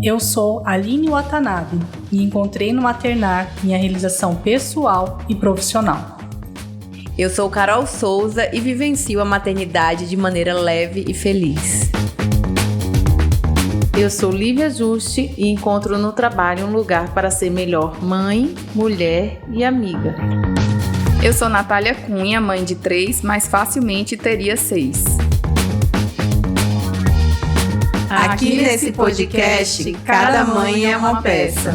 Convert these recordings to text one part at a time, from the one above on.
Eu sou Aline Watanabe e encontrei no maternar minha realização pessoal e profissional. Eu sou Carol Souza e vivencio a maternidade de maneira leve e feliz. Eu sou Lívia Juste e encontro no trabalho um lugar para ser melhor mãe, mulher e amiga. Eu sou Natália Cunha, mãe de 3, mas facilmente teria 6. Aqui nesse podcast, cada mãe é uma peça.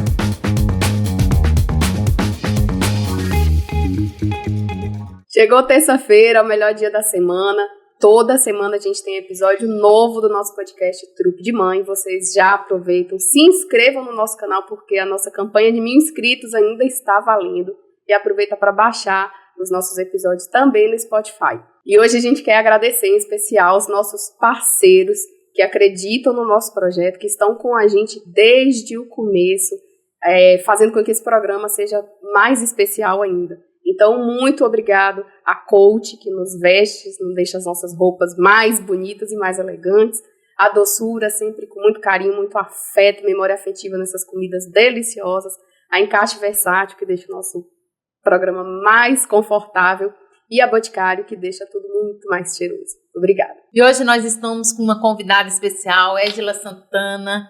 Chegou terça-feira, o melhor dia da semana. Toda semana a gente tem episódio novo do nosso podcast Trupe de Mãe. Vocês já aproveitam, se inscrevam no nosso canal porque a nossa campanha de 1.000 inscritos ainda está valendo. E aproveita para baixar os nossos episódios também no Spotify. E hoje a gente quer agradecer em especial os nossos parceiros que acreditam no nosso projeto, que estão com a gente desde o começo, fazendo com que esse programa seja mais especial ainda. Então, muito obrigado à Coach, que nos veste, nos deixa as nossas roupas mais bonitas e mais elegantes. A Doçura, sempre com muito carinho, muito afeto, memória afetiva nessas comidas deliciosas. A Encaixe Versátil, que deixa o nosso programa mais confortável. E a Boticário, que deixa tudo muito mais cheiroso. Obrigada. E hoje nós estamos com uma convidada especial, Edila Santana,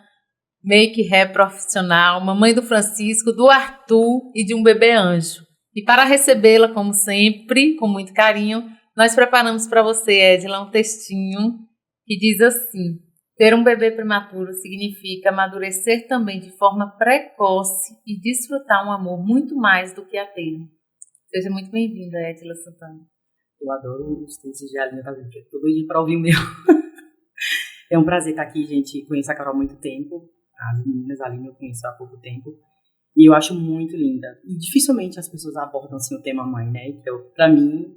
make-hair profissional, mamãe do Francisco, do Arthur e de um bebê anjo. E para recebê-la, como sempre, com muito carinho, nós preparamos para você, Edila, um textinho que diz assim: ter um bebê prematuro significa amadurecer também de forma precoce e desfrutar um amor muito mais do que a ter. Seja muito bem-vinda, Edila Santana. Eu adoro os textos de Aline, porque tô doidinha para ouvir o meu. É um prazer estar aqui, gente. Conheço a Carol há muito tempo. As meninas, a Aline eu conheço há pouco tempo. E eu acho muito linda. E dificilmente as pessoas abordam assim o tema mãe, né? Que para mim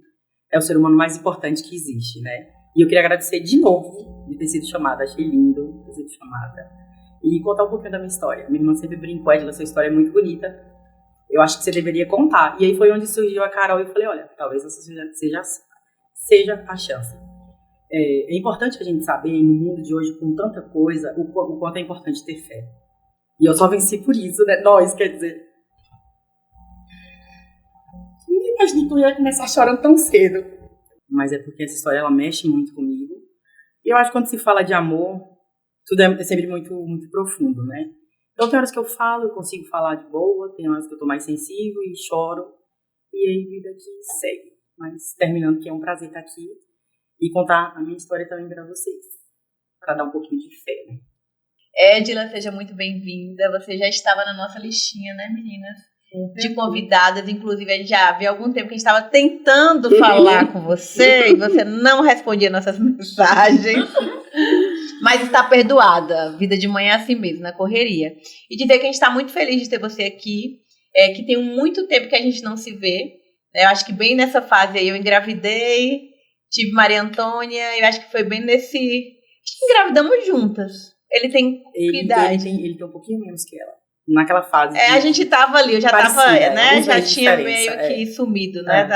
é o ser humano mais importante que existe, né? E eu queria agradecer de novo de ter sido chamada. Achei lindo ter sido chamada. E contar um pouquinho da minha história. Minha irmã sempre brincou, Edila, sua história é muito bonita. Eu acho que você deveria contar. E aí foi onde surgiu a Carol e eu falei, olha, talvez essa seja a chance. É importante a gente saber, no mundo de hoje, com tanta coisa, o quanto é importante ter fé. E eu só venci por isso, né? Nós, quer dizer. Ninguém imaginou que eu ia começar chorando tão cedo. Mas é porque essa história, ela mexe muito comigo. E eu acho que quando se fala de amor, tudo é sempre muito, muito profundo, né? Então tem horas que eu falo, eu consigo falar de boa, tem horas que eu tô mais sensível e choro. E aí, vida que segue. Mas terminando, que é um prazer estar aqui e contar a minha história também para vocês. Para dar um pouquinho de fé, né? Edila, seja muito bem-vinda. Você já estava na nossa listinha, né, meninas? De convidadas. Inclusive, a gente já havia algum tempo que a gente estava tentando falar com você e você não respondia nossas mensagens. Mas está perdoada. Vida de mãe é assim mesmo, na correria. E dizer que a gente está muito feliz de ter você aqui, que tem muito tempo que a gente não se vê. Eu acho que bem nessa fase aí eu engravidei, tive Maria Antônia, eu acho que foi bem nesse... Acho que engravidamos juntas. Ele tem que idade? Ele tem um pouquinho menos que ela. Naquela fase. A gente tava ali, eu já parecia, tava, né? Já tinha meio que sumido, né?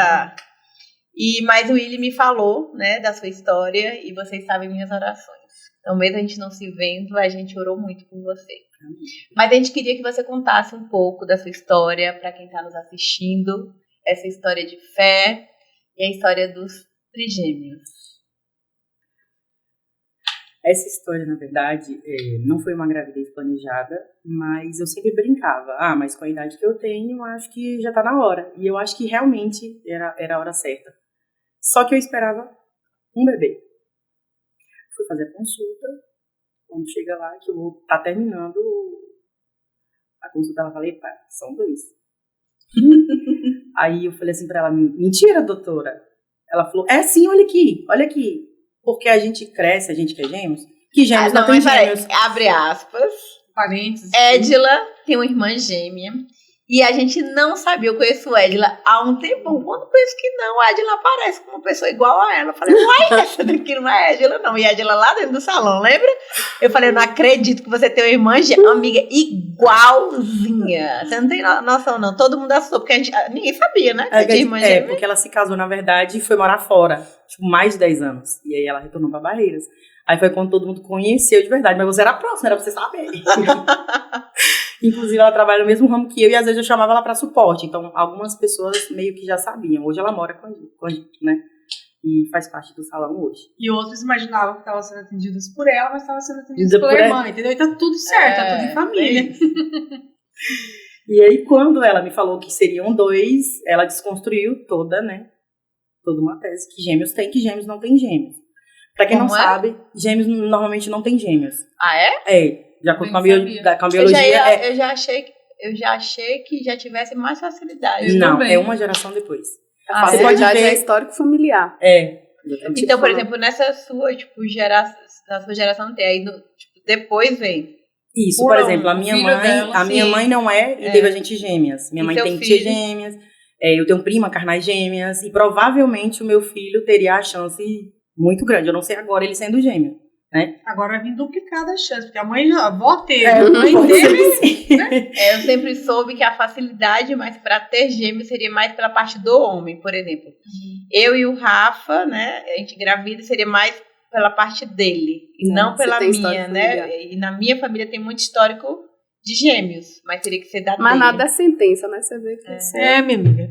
Mas o Willi me falou, né, da sua história e vocês sabem minhas orações. Então, mesmo a gente não se vendo, a gente orou muito por você. Mas a gente queria que você contasse um pouco da sua história para quem está nos assistindo, essa história de fé e a história dos trigêmeos. Essa história, na verdade, não foi uma gravidez planejada, mas eu sempre brincava. Mas com a idade que eu tenho, acho que já tá na hora. E eu acho que realmente era a hora certa. Só que eu esperava um bebê. Fui fazer a consulta. Quando chega lá, que eu vou estar terminando a consulta, ela falou, são 2. Aí eu falei assim pra ela, mentira, doutora. Ela falou, sim, olha aqui. Porque a gente cresce, a gente quer gêmeos, que gêmeos não tem gêmeos. Abre aspas. Parênteses. Edila tem uma irmã gêmea. E a gente não sabia, eu conheço Edila há um tempão. Quando penso que não, a Edila aparece como uma pessoa igual a ela. Eu falei, uai, essa daqui não é Edila, não. E a Edila lá dentro do salão, lembra? Eu falei, eu não acredito que você tem uma irmã, amiga, igualzinha. Você não tem noção, não. Todo mundo assustou, porque ninguém sabia, né? Que tinha irmã gêmea. Porque ela se casou, na verdade, e foi morar fora. Tipo, mais de 10 anos. E aí ela retornou pra Barreiras. Aí foi quando todo mundo conheceu de verdade. Mas você era próxima, era pra você saber. Inclusive, ela trabalha no mesmo ramo que eu e às vezes eu chamava ela para suporte. Então, algumas pessoas meio que já sabiam. Hoje ela mora com a gente, né? E faz parte do salão hoje. E outros imaginavam que estavam sendo atendidos por ela, mas estavam sendo atendidos pela irmã, entendeu? E tá tudo certo, tá tudo em família. E aí, quando ela me falou que seriam 2, ela desconstruiu toda uma tese que gêmeos tem, que gêmeos não tem gêmeos. Pra quem não sabe, gêmeos normalmente não tem gêmeos. Ah, é? É. De acordo com a biologia. Eu já achei que já tivesse mais facilidade. Não, é uma geração depois. A facilidade é histórico familiar. Então, por exemplo, nessa sua, na sua geração não tem, aí depois vem. Isso, por exemplo, a minha mãe não é e teve a gente gêmeas. Minha mãe tem tia gêmeas, eu tenho prima carnais gêmeas, e provavelmente o meu filho teria a chance muito grande. Eu não sei agora ele sendo gêmeo. Né? Agora vai vir duplicada a chance, porque a avó teve, a mãe teve. Né? Eu sempre soube que a facilidade mais para ter gêmeos seria mais pela parte do homem, por exemplo. Eu e o Rafa, né, a gente engravida seria mais pela parte dele, e não pela minha, né? E na minha família tem muito histórico de gêmeos, mas teria que ser da Mas dele. nada é sentença, né? Você vê que minha amiga.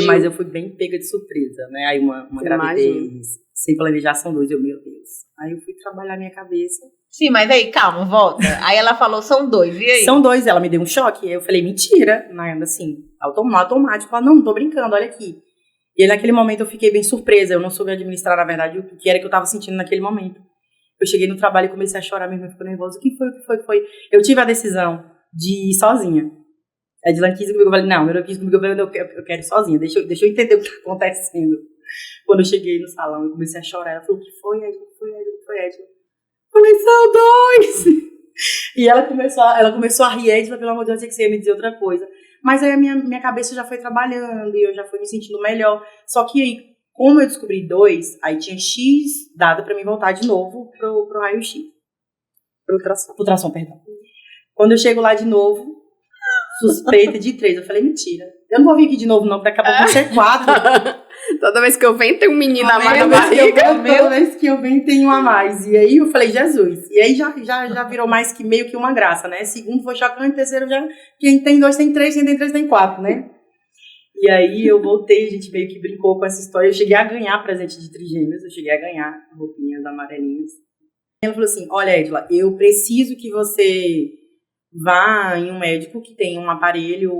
Mas eu fui bem pega de surpresa, né? Aí uma gravidez sem planejação 2, meu Deus. Aí eu fui trabalhar minha cabeça. Sim, mas aí, calma, volta. Aí ela falou, são 2, e aí? São 2, ela me deu um choque. Aí eu falei, mentira. Assim, automático. Ela, não tô brincando, olha aqui. E aí, naquele momento eu fiquei bem surpresa. Eu não soube administrar, na verdade, o que era que eu tava sentindo naquele momento. Eu cheguei no trabalho e comecei a chorar, minha irmã ficou nervosa. O que foi? Eu tive a decisão de ir sozinha. A Edila quis comigo, eu falei, não, eu quis comigo, eu quero ir sozinha. Deixa eu entender o que tá acontecendo. Quando eu cheguei no salão, eu comecei a chorar. Ela falou, o que foi, Edila? Eu falei, são 2! E ela começou a rir, Edila, pelo amor de Deus, eu sei que você ia me dizer outra coisa. Mas aí a minha cabeça já foi trabalhando e eu já fui me sentindo melhor. Só que aí, como eu descobri 2, aí tinha X dado pra mim voltar de novo pro raio-X. Pro ultrassom, perdão. Quando eu chego lá de novo, suspeita de 3. Eu falei, mentira. Eu não vou vir aqui de novo, não, porque daqui a pouco vão ser 4. Toda vez que eu venho, tem um menino a mais na barriga. Toda vez que eu venho, tem um a mais. E aí eu falei, Jesus. E aí já virou mais que meio que uma graça, né? Segundo foi chocante, terceiro já... Quem tem 2 tem 3, quem tem 3 tem 4, né? E aí eu voltei, a gente meio que brincou com essa história. Eu cheguei a ganhar presente de trigêmeos, eu cheguei a ganhar roupinhas amarelinhas. Ela falou assim, olha, Edila, eu preciso que você vá em um médico que tem um aparelho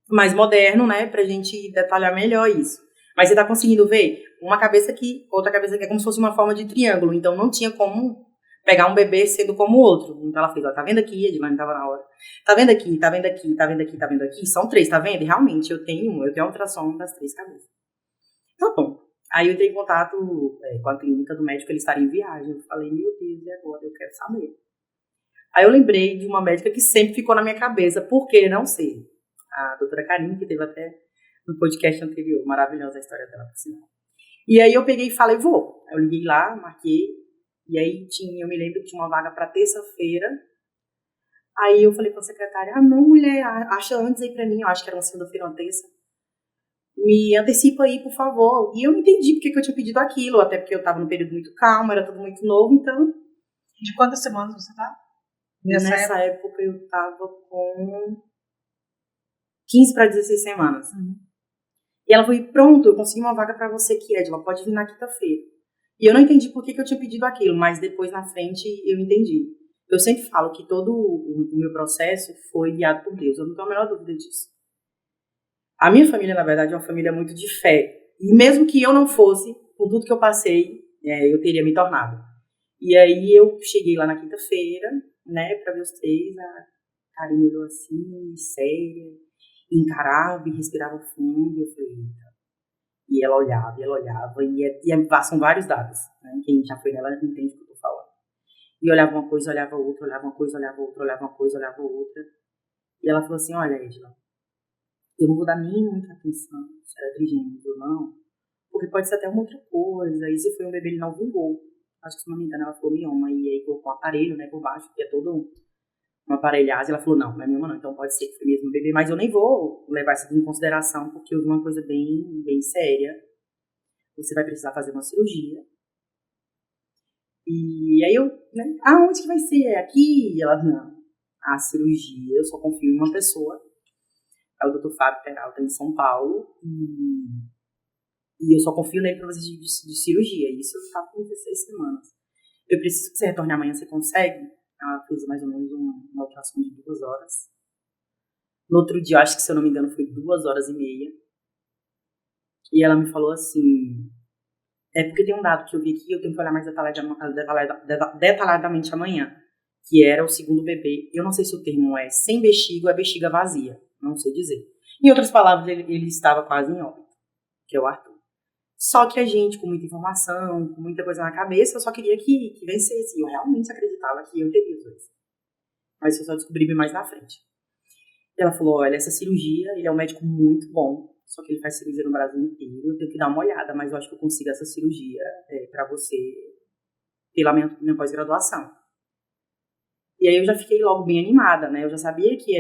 mais moderno, né? Pra gente detalhar melhor isso. Mas você tá conseguindo ver? Uma cabeça aqui, outra cabeça aqui, é como se fosse uma forma de triângulo. Então não tinha como pegar um bebê sendo como o outro. Então ela fez, ó, tá vendo aqui? A Edilane tava na hora. Tá vendo aqui, tá vendo aqui, tá vendo aqui, tá vendo aqui? São 3, tá vendo? E realmente, eu tenho um ultrassom das 3 cabeças. Tá bom. Aí eu entrei em contato com a clínica do médico, ele estaria em viagem. Eu falei, meu Deus, e agora? Eu quero saber. Aí eu lembrei de uma médica que sempre ficou na minha cabeça. Por que não sei? A doutora Karine, que teve até no podcast anterior. Maravilhosa a história dela, por sinal. E aí eu peguei e falei, vou. Eu liguei lá, marquei. E aí eu me lembro que tinha uma vaga para terça-feira. Aí eu falei pra secretária, não, mulher, acha antes aí pra mim. Eu acho que era uma segunda-feira, uma terça. Me antecipa aí, por favor. E eu não entendi porque que eu tinha pedido aquilo. Até porque eu tava num período muito calmo, era tudo muito novo, então... De quantas semanas você tá? Nessa época eu tava com 15 para 16 semanas. E ela falou, pronto, eu consegui uma vaga pra você aqui, Edila, pode vir na quinta-feira. E eu não entendi por que eu tinha pedido aquilo, mas depois na frente eu entendi. Eu sempre falo que todo o meu processo foi guiado por Deus, eu não tenho a menor dúvida disso. A minha família, na verdade, é uma família muito de fé. E mesmo que eu não fosse, com tudo que eu passei, eu teria me tornado. E aí eu cheguei lá na quinta-feira, né, pra ver os 3, a Karine olhou assim, séria, encarava e respirava fundo, e eu falei, eita. E ela olhava, e são vários dados, né, quem já foi nela entende o que eu tô falando. E olhava uma coisa, olhava outra, olhava uma coisa, olhava outra, olhava uma coisa, olhava outra. E ela falou assim, olha, Edila, eu não vou dar nem muita atenção se era trigêmeos ou não, porque pode ser até uma outra coisa, e se foi um bebê ele não vingou. Acho que, se não me engano, ela falou mioma, e aí colocou um aparelho, né, por baixo, que é todo uma aparelhagem. Ela falou, não é mioma não, então pode ser que foi mesmo um bebê, mas eu nem vou levar isso em consideração, porque eu vi uma coisa bem séria. Você vai precisar fazer uma cirurgia. E aí eu, né, aonde que vai ser? É aqui? E ela, não, a cirurgia, eu só confio em uma pessoa, é o Dr. Fábio Peralta, em São Paulo, e eu só confio nele para fazer de cirurgia. Isso eu estava com 16 semanas. Eu preciso que você retorne amanhã, você consegue? Ela fez mais ou menos uma ultrassom de 2 horas. No outro dia, acho que, se eu não me engano, foi 2 horas e meia. E ela me falou assim, porque tem um dado que eu vi aqui, eu tenho que olhar mais detalhadamente amanhã, que era o segundo bebê. Eu não sei se o termo é sem bexiga ou é bexiga vazia, não sei dizer. Em outras palavras, ele estava quase em óbito, que é o Arthur. Só que a gente, com muita informação, com muita coisa na cabeça, eu só queria que vencesse. E eu realmente acreditava que eu teria os dois. Mas eu só descobri bem mais na frente. E ela falou, olha, essa cirurgia, ele é um médico muito bom, só que ele faz cirurgia no Brasil inteiro, eu tenho que dar uma olhada, mas eu acho que eu consigo essa cirurgia pra você pela minha pós-graduação. E aí eu já fiquei logo bem animada, né? Eu já sabia que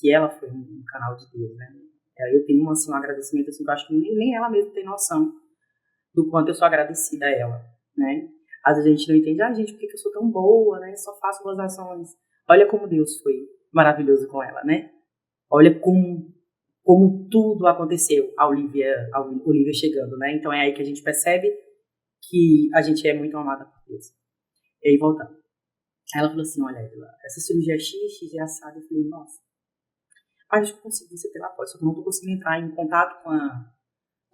ela foi um canal de Deus, né? Eu tenho assim, um agradecimento, assim, que eu acho que nem ela mesma tem noção do quanto eu sou agradecida a ela, né? Às vezes a gente não entende, gente, por que eu sou tão boa, né? Só faço boas ações. Olha como Deus foi maravilhoso com ela, né? Olha como tudo aconteceu, a Olivia chegando, né? Então é aí que a gente percebe que a gente é muito amada por Deus. E aí, voltando. Ela falou assim, olha, essa cirurgia é X é assado. Eu falei, nossa, mas eu consigo você pela pós, só que eu não tô conseguindo entrar em contato com a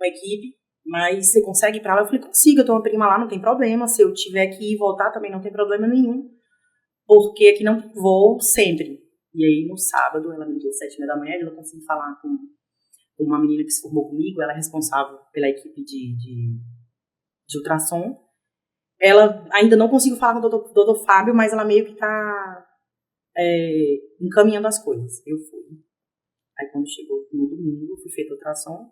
equipe, mas você consegue ir pra lá? Eu falei, consigo, eu tenho uma prima lá, não tem problema, se eu tiver que ir e voltar também não tem problema nenhum, porque aqui não vou sempre. E aí, no sábado, ela me ligou às 7h30 da manhã, eu consegui falar com uma menina que se formou comigo, ela é responsável pela equipe de ultrassom. Ela ainda não conseguiu falar com o doutor Fábio, mas ela meio que tá encaminhando as coisas. Eu fui. Aí, quando chegou no domingo, fui feita a ultrassom.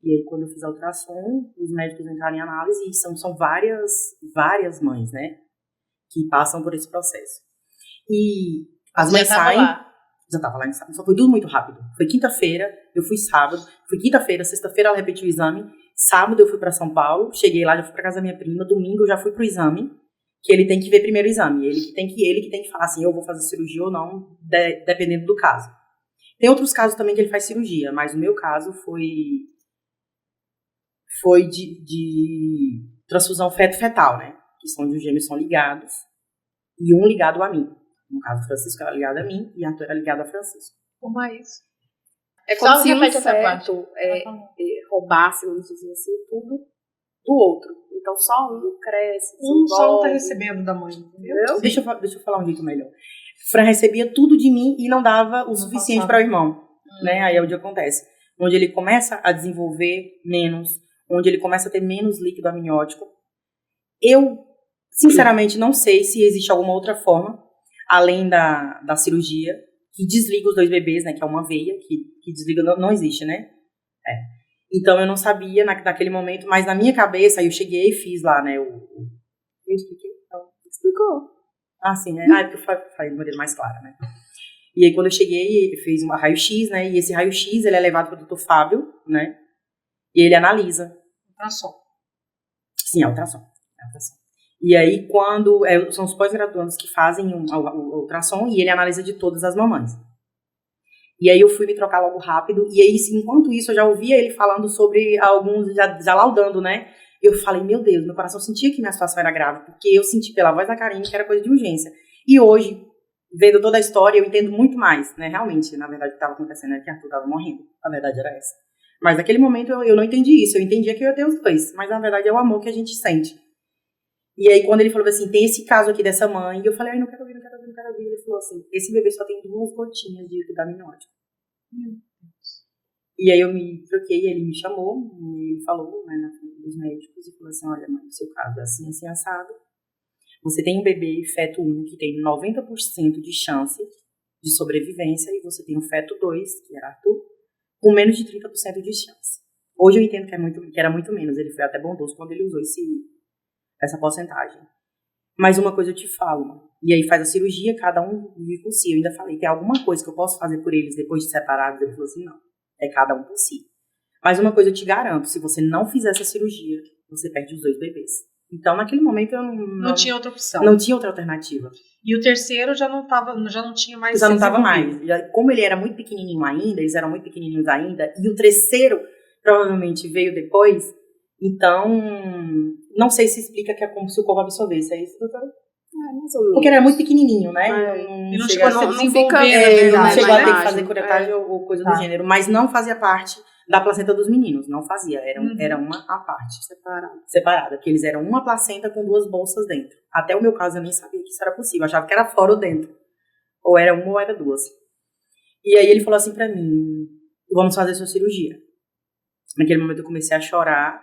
E aí, quando eu fiz a ultrassom, os médicos entraram em análise, e são várias mães, né, que passam por esse processo. E as mães saem... Já tava lá em sábado, só foi tudo muito rápido. Foi quinta-feira, eu fui sábado, fui quinta-feira, sexta-feira ela repetiu o exame, sábado eu fui pra São Paulo, cheguei lá, já fui pra casa da minha prima, domingo eu já fui pro exame, que ele tem que ver primeiro o exame, ele que tem que falar assim, eu vou fazer cirurgia ou não, dependendo do caso. Tem outros casos também que ele faz cirurgia, mas o meu caso foi de transfusão feto-fetal, né, que são onde os gêmeos são ligados, e um ligado a mim. No caso, Francisco era ligado a mim e Arthur era ligado a Francisco. Como é isso? É como Só se um repete essa parte. feto roubasse, vamos dizer assim, tudo do outro. Então só um cresce, só um tá recebendo da mãe, entendeu? Deixa eu falar um jeito melhor. Fran recebia tudo de mim e não dava o suficiente para o irmão. Né? Aí é onde acontece. Onde ele começa a desenvolver menos, onde ele começa a ter menos líquido amniótico. Eu, sinceramente, não sei se existe alguma outra forma, além da cirurgia, que desliga os 2 bebês, né, que é uma veia, que desliga, não existe, né? Então, eu não sabia naquele momento, mas na minha cabeça, aí eu cheguei e fiz lá, né, eu expliquei? Então, explicou. Ah, sim, né? Porque eu falei de maneira mais clara, né? E aí, quando eu cheguei, eu fiz uma raio-x, né, e esse raio-x, ele é levado para o Dr. Fábio, né, e ele analisa. Ultrassom. Sim, é ultrassom. E aí, quando são os pós-graduandos que fazem o ultrassom e ele analisa de todas as mamães. E aí eu fui me trocar logo rápido. E aí, enquanto isso, eu já ouvia ele falando sobre alguns, já laudando, né? Eu falei, meu Deus, meu coração sentia que minha situação era grave, porque eu senti pela voz da Karine que era coisa de urgência. E hoje, vendo toda a história, eu entendo muito mais, né? Realmente, na verdade, o que estava acontecendo é que Arthur estava morrendo. A verdade era essa. Mas naquele momento eu não entendi isso. Eu entendia que eu ia ter os 2. Mas na verdade é o amor que a gente sente. E aí, quando ele falou assim, tem esse caso aqui dessa mãe, e eu falei, não quero ouvir. Ele falou assim, esse bebê só tem 2 gotinhas de líquido amniótico. E aí eu me troquei, ele me chamou, e ele falou, né, na frente dos médicos, e falou assim, olha, mãe, o seu caso é assim, assim, assado. Você tem um bebê feto único que tem 90% de chance de sobrevivência e você tem o feto 2, que era Arthur, com menos de 30% de chance. Hoje eu entendo que era muito menos, ele foi até bondoso quando ele usou essa porcentagem. Mas uma coisa eu te falo, mano. E aí faz a cirurgia, cada um vive por si. Eu ainda falei, tem alguma coisa que eu posso fazer por eles depois de separados? Ele falou assim, não, é cada um por si. Mas uma coisa eu te garanto, se você não fizer essa cirurgia, você perde os 2 bebês. Então, naquele momento, eu não tinha outra opção. Não tinha outra alternativa. E o terceiro já não tinha mais. Já não estava mais. Como ele era muito pequenininho ainda, eles eram muito pequenininhos ainda, e o terceiro provavelmente veio depois, então, não sei se explica que é como se o corpo absorvesse. É isso, doutora? Mais ou menos. Porque ele era muito pequenininho, né? E não chegou a se desenvolver, não chegou a ter que imagem. fazer curetagem ou coisa do gênero, mas não fazia parte da placenta dos meninos, não fazia, era uma à parte, separada, porque eles eram uma placenta com 2 bolsas dentro. Até o meu caso eu nem sabia que isso era possível, eu achava que era fora ou dentro, ou era uma ou era 2. E aí ele falou assim pra mim, vamos fazer sua cirurgia. Naquele momento eu comecei a chorar,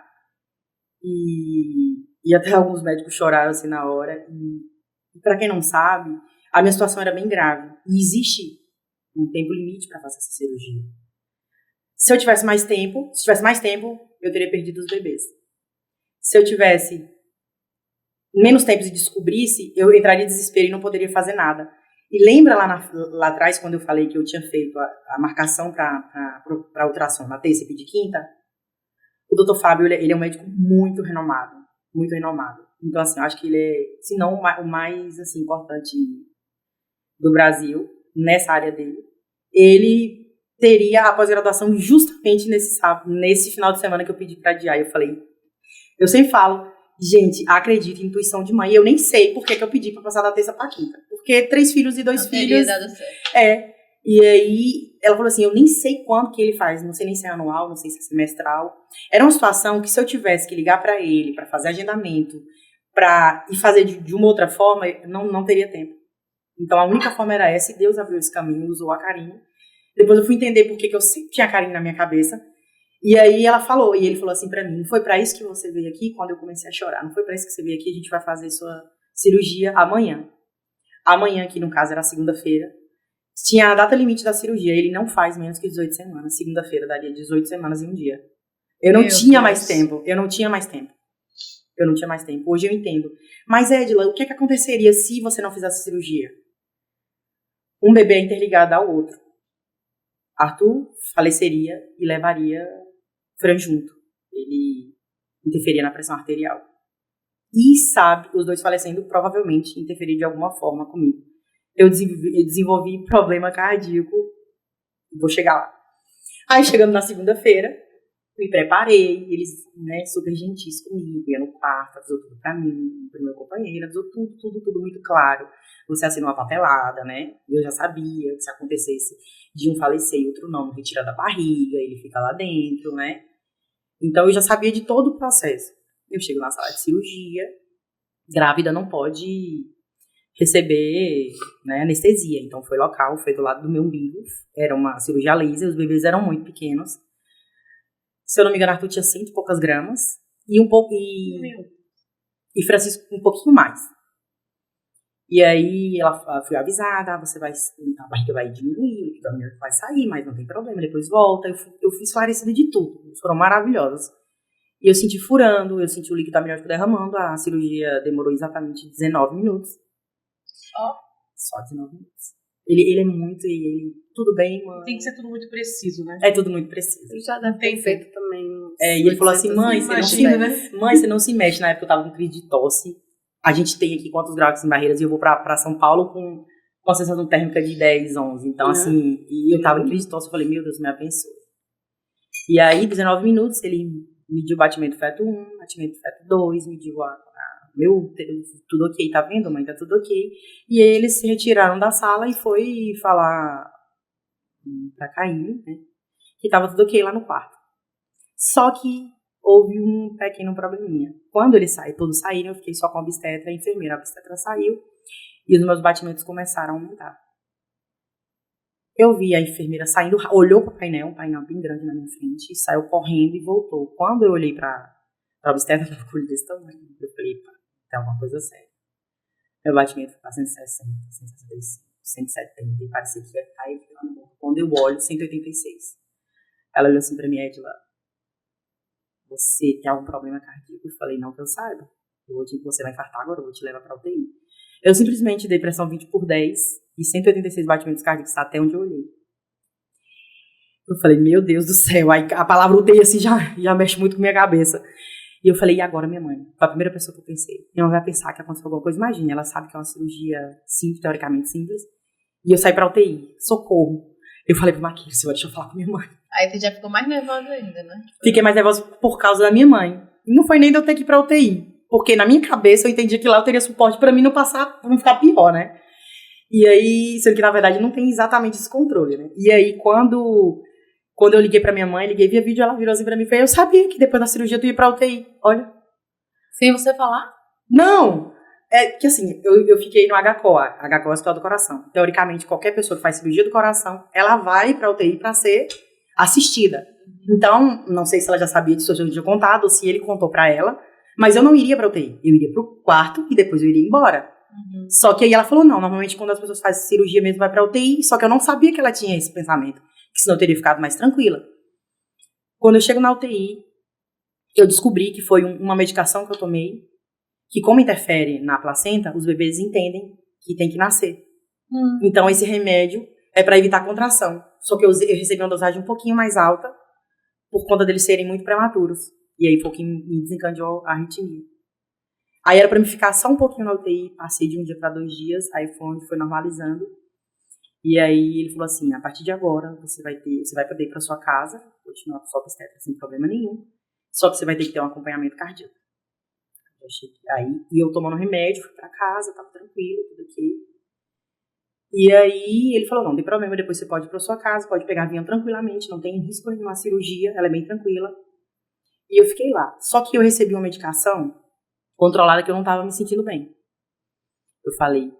e até alguns médicos choraram assim na hora, e pra quem não sabe, a minha situação era bem grave, e existe um tempo limite pra fazer essa cirurgia. Se eu tivesse mais tempo, eu teria perdido os bebês. Se eu tivesse menos tempo e descobrisse, eu entraria em desespero e não poderia fazer nada. E lembra lá atrás, quando eu falei que eu tinha feito a marcação para ultrassom na terça e de quinta? O doutor Fábio, ele é um médico muito renomado. Muito renomado. Então, assim, eu acho que ele é, se não o mais assim, importante do Brasil, nessa área dele. Ele teria a pós-graduação justamente nesse final de semana que eu pedi para adiar. Eu sempre falo, gente, acredito em intuição de mãe. Eu nem sei por que eu pedi para passar da terça para quinta. Porque 3 filhos e 2 filhos. Dado certo. E aí, ela falou assim, eu nem sei quando que ele faz, não sei nem se é anual, não sei se é semestral. Era uma situação que se eu tivesse que ligar para ele, para fazer agendamento, e fazer de uma outra forma, não teria tempo. Então, a única forma era essa, e Deus abriu esse caminho, usou a Karine. Depois eu fui entender por que eu sempre tinha a Karine na minha cabeça. E aí ele falou assim pra mim, não foi pra isso que você veio aqui? Quando eu comecei a chorar, não foi pra isso que você veio aqui, a gente vai fazer sua cirurgia amanhã. Amanhã, que no caso era segunda-feira, tinha a data limite da cirurgia, ele não faz menos que 18 semanas. Segunda-feira daria 18 semanas em um dia. Eu não tinha mais tempo. Hoje eu entendo. Mas, Edila, o que aconteceria se você não fizesse a cirurgia? Um bebê é interligado ao outro. Arthur faleceria e levaria Fran junto. Ele interferia na pressão arterial. E os 2 falecendo, provavelmente interferir de alguma forma comigo. Eu desenvolvi problema cardíaco. Vou chegar lá. Aí, chegando na segunda-feira, me preparei. Eles, super gentis comigo. Ia no quarto, avisou tudo pra mim, pro meu companheiro. Avisou tudo muito claro. Você assinou uma papelada, né? Eu já sabia que se acontecesse de um falecer e outro não, retira da barriga, ele fica lá dentro, né? Então, eu já sabia de todo o processo. Eu chego na sala de cirurgia, grávida não pode receber, né, anestesia. Então, foi local, foi do lado do meu umbigo. Era uma cirurgia laser, os bebês eram muito pequenos. Se eu não me engano, Arthur tinha 100 e poucas gramas. E Francisco um pouquinho mais. E aí, ela foi avisada, a barriga vai diminuir, o líquido amniótico vai sair, mas não tem problema, depois volta. Eu fui esclarecida de tudo, eles foram maravilhosos. E eu senti furando, eu senti o líquido amniótico derramando, a cirurgia demorou exatamente 19 minutos. Só 19 minutos. Ele é muito, tudo bem, mãe. Tem que ser tudo muito preciso, né? É tudo muito preciso. Ele já deve ter feito também. E ele falou assim, mãe, você não se mexe. Na época eu tava com crise de tosse. A gente tem aqui quantos graus em Barreiras e eu vou pra São Paulo com uma sensação térmica de 10, 11. Então, assim, e eu tava em crise de tosse, eu falei, meu Deus, me abençoe. E aí, 19 minutos, ele mediu o batimento feto 1, batimento feto 2, mediu tudo ok, tá vendo, mãe? Tá tudo ok. E aí eles se retiraram da sala e foi falar pra Caíme, né? Que tava tudo ok lá no quarto. Só que houve um pequeno probleminha. Quando todos saíram, eu fiquei só com a obstetra e a enfermeira. A obstetra saiu e os meus batimentos começaram a aumentar. Eu vi a enfermeira saindo, olhou para um painel bem grande na minha frente, e saiu correndo e voltou. Quando eu olhei para a obstetra, eu fiquei desse tamanho. Eu falei, tem alguma coisa séria. Meu batimento foi para 160, 165, 170, e parecia que ia cair. Quando eu olho, 186. Ela olhou assim pra mim, Edila, você tem algum problema cardíaco? Eu falei, não que eu saiba. Você vai infartar agora, eu vou te levar pra UTI. Eu simplesmente dei pressão 20/10 e 186 batimentos cardíacos até onde eu olhei. Eu falei, meu Deus do céu, aí a palavra UTI assim já mexe muito com minha cabeça. E eu falei, e agora minha mãe? Foi a primeira pessoa que eu pensei. Minha mãe vai pensar que aconteceu alguma coisa. Imagina, ela sabe que é uma cirurgia simples, teoricamente simples. E eu saí pra UTI, socorro. Eu falei pro Maquinho, deixa eu falar com minha mãe. Aí você já ficou mais nervosa ainda, né? Fiquei mais nervosa por causa da minha mãe. E não foi nem de eu ter que ir pra UTI. Porque na minha cabeça eu entendi que lá eu teria suporte pra mim não ficar pior, né? E aí, sendo que na verdade não tem exatamente esse controle, né? E aí quando eu liguei pra minha mãe, liguei via vídeo, ela virou assim pra mim e falou, eu sabia que depois da cirurgia tu ia pra UTI. Olha. Sem você falar? Não! É que assim, eu fiquei no HCOA. HCOA é o Hospital do Coração. Teoricamente, qualquer pessoa que faz cirurgia do coração, ela vai pra UTI pra ser assistida. Então, não sei se ela já sabia disso, eu já tinha contado, ou se ele contou pra ela, mas eu não iria pra UTI. Eu iria pro quarto e depois eu iria embora. Só que aí ela falou, não, normalmente quando as pessoas fazem cirurgia mesmo vai pra UTI, só que eu não sabia que ela tinha esse pensamento, que senão eu teria ficado mais tranquila. Quando eu chego na UTI, eu descobri que foi uma medicação que eu tomei, que como interfere na placenta, os bebês entendem que tem que nascer. Então esse remédio é pra evitar contração. Só que eu recebi uma dosagem um pouquinho mais alta, por conta deles serem muito prematuros. E aí foi o que me desencadeou a arritmia. Aí era pra me ficar só um pouquinho na UTI, passei de 1 dia pra 2 dias, aí foi onde foi normalizando. E aí ele falou assim, a partir de agora você vai poder ir pra sua casa, continuar com sua obstetra sem problema nenhum, só que você vai ter que ter um acompanhamento cardíaco. Aí, e eu tomando remédio, fui pra casa, tava tranquilo, tudo aqui. E aí ele falou, não tem problema, depois você pode ir pra sua casa, pode pegar avião tranquilamente, não tem risco de uma cirurgia, ela é bem tranquila. E eu fiquei lá. Só que eu recebi uma medicação controlada que eu não tava me sentindo bem. Eu falei,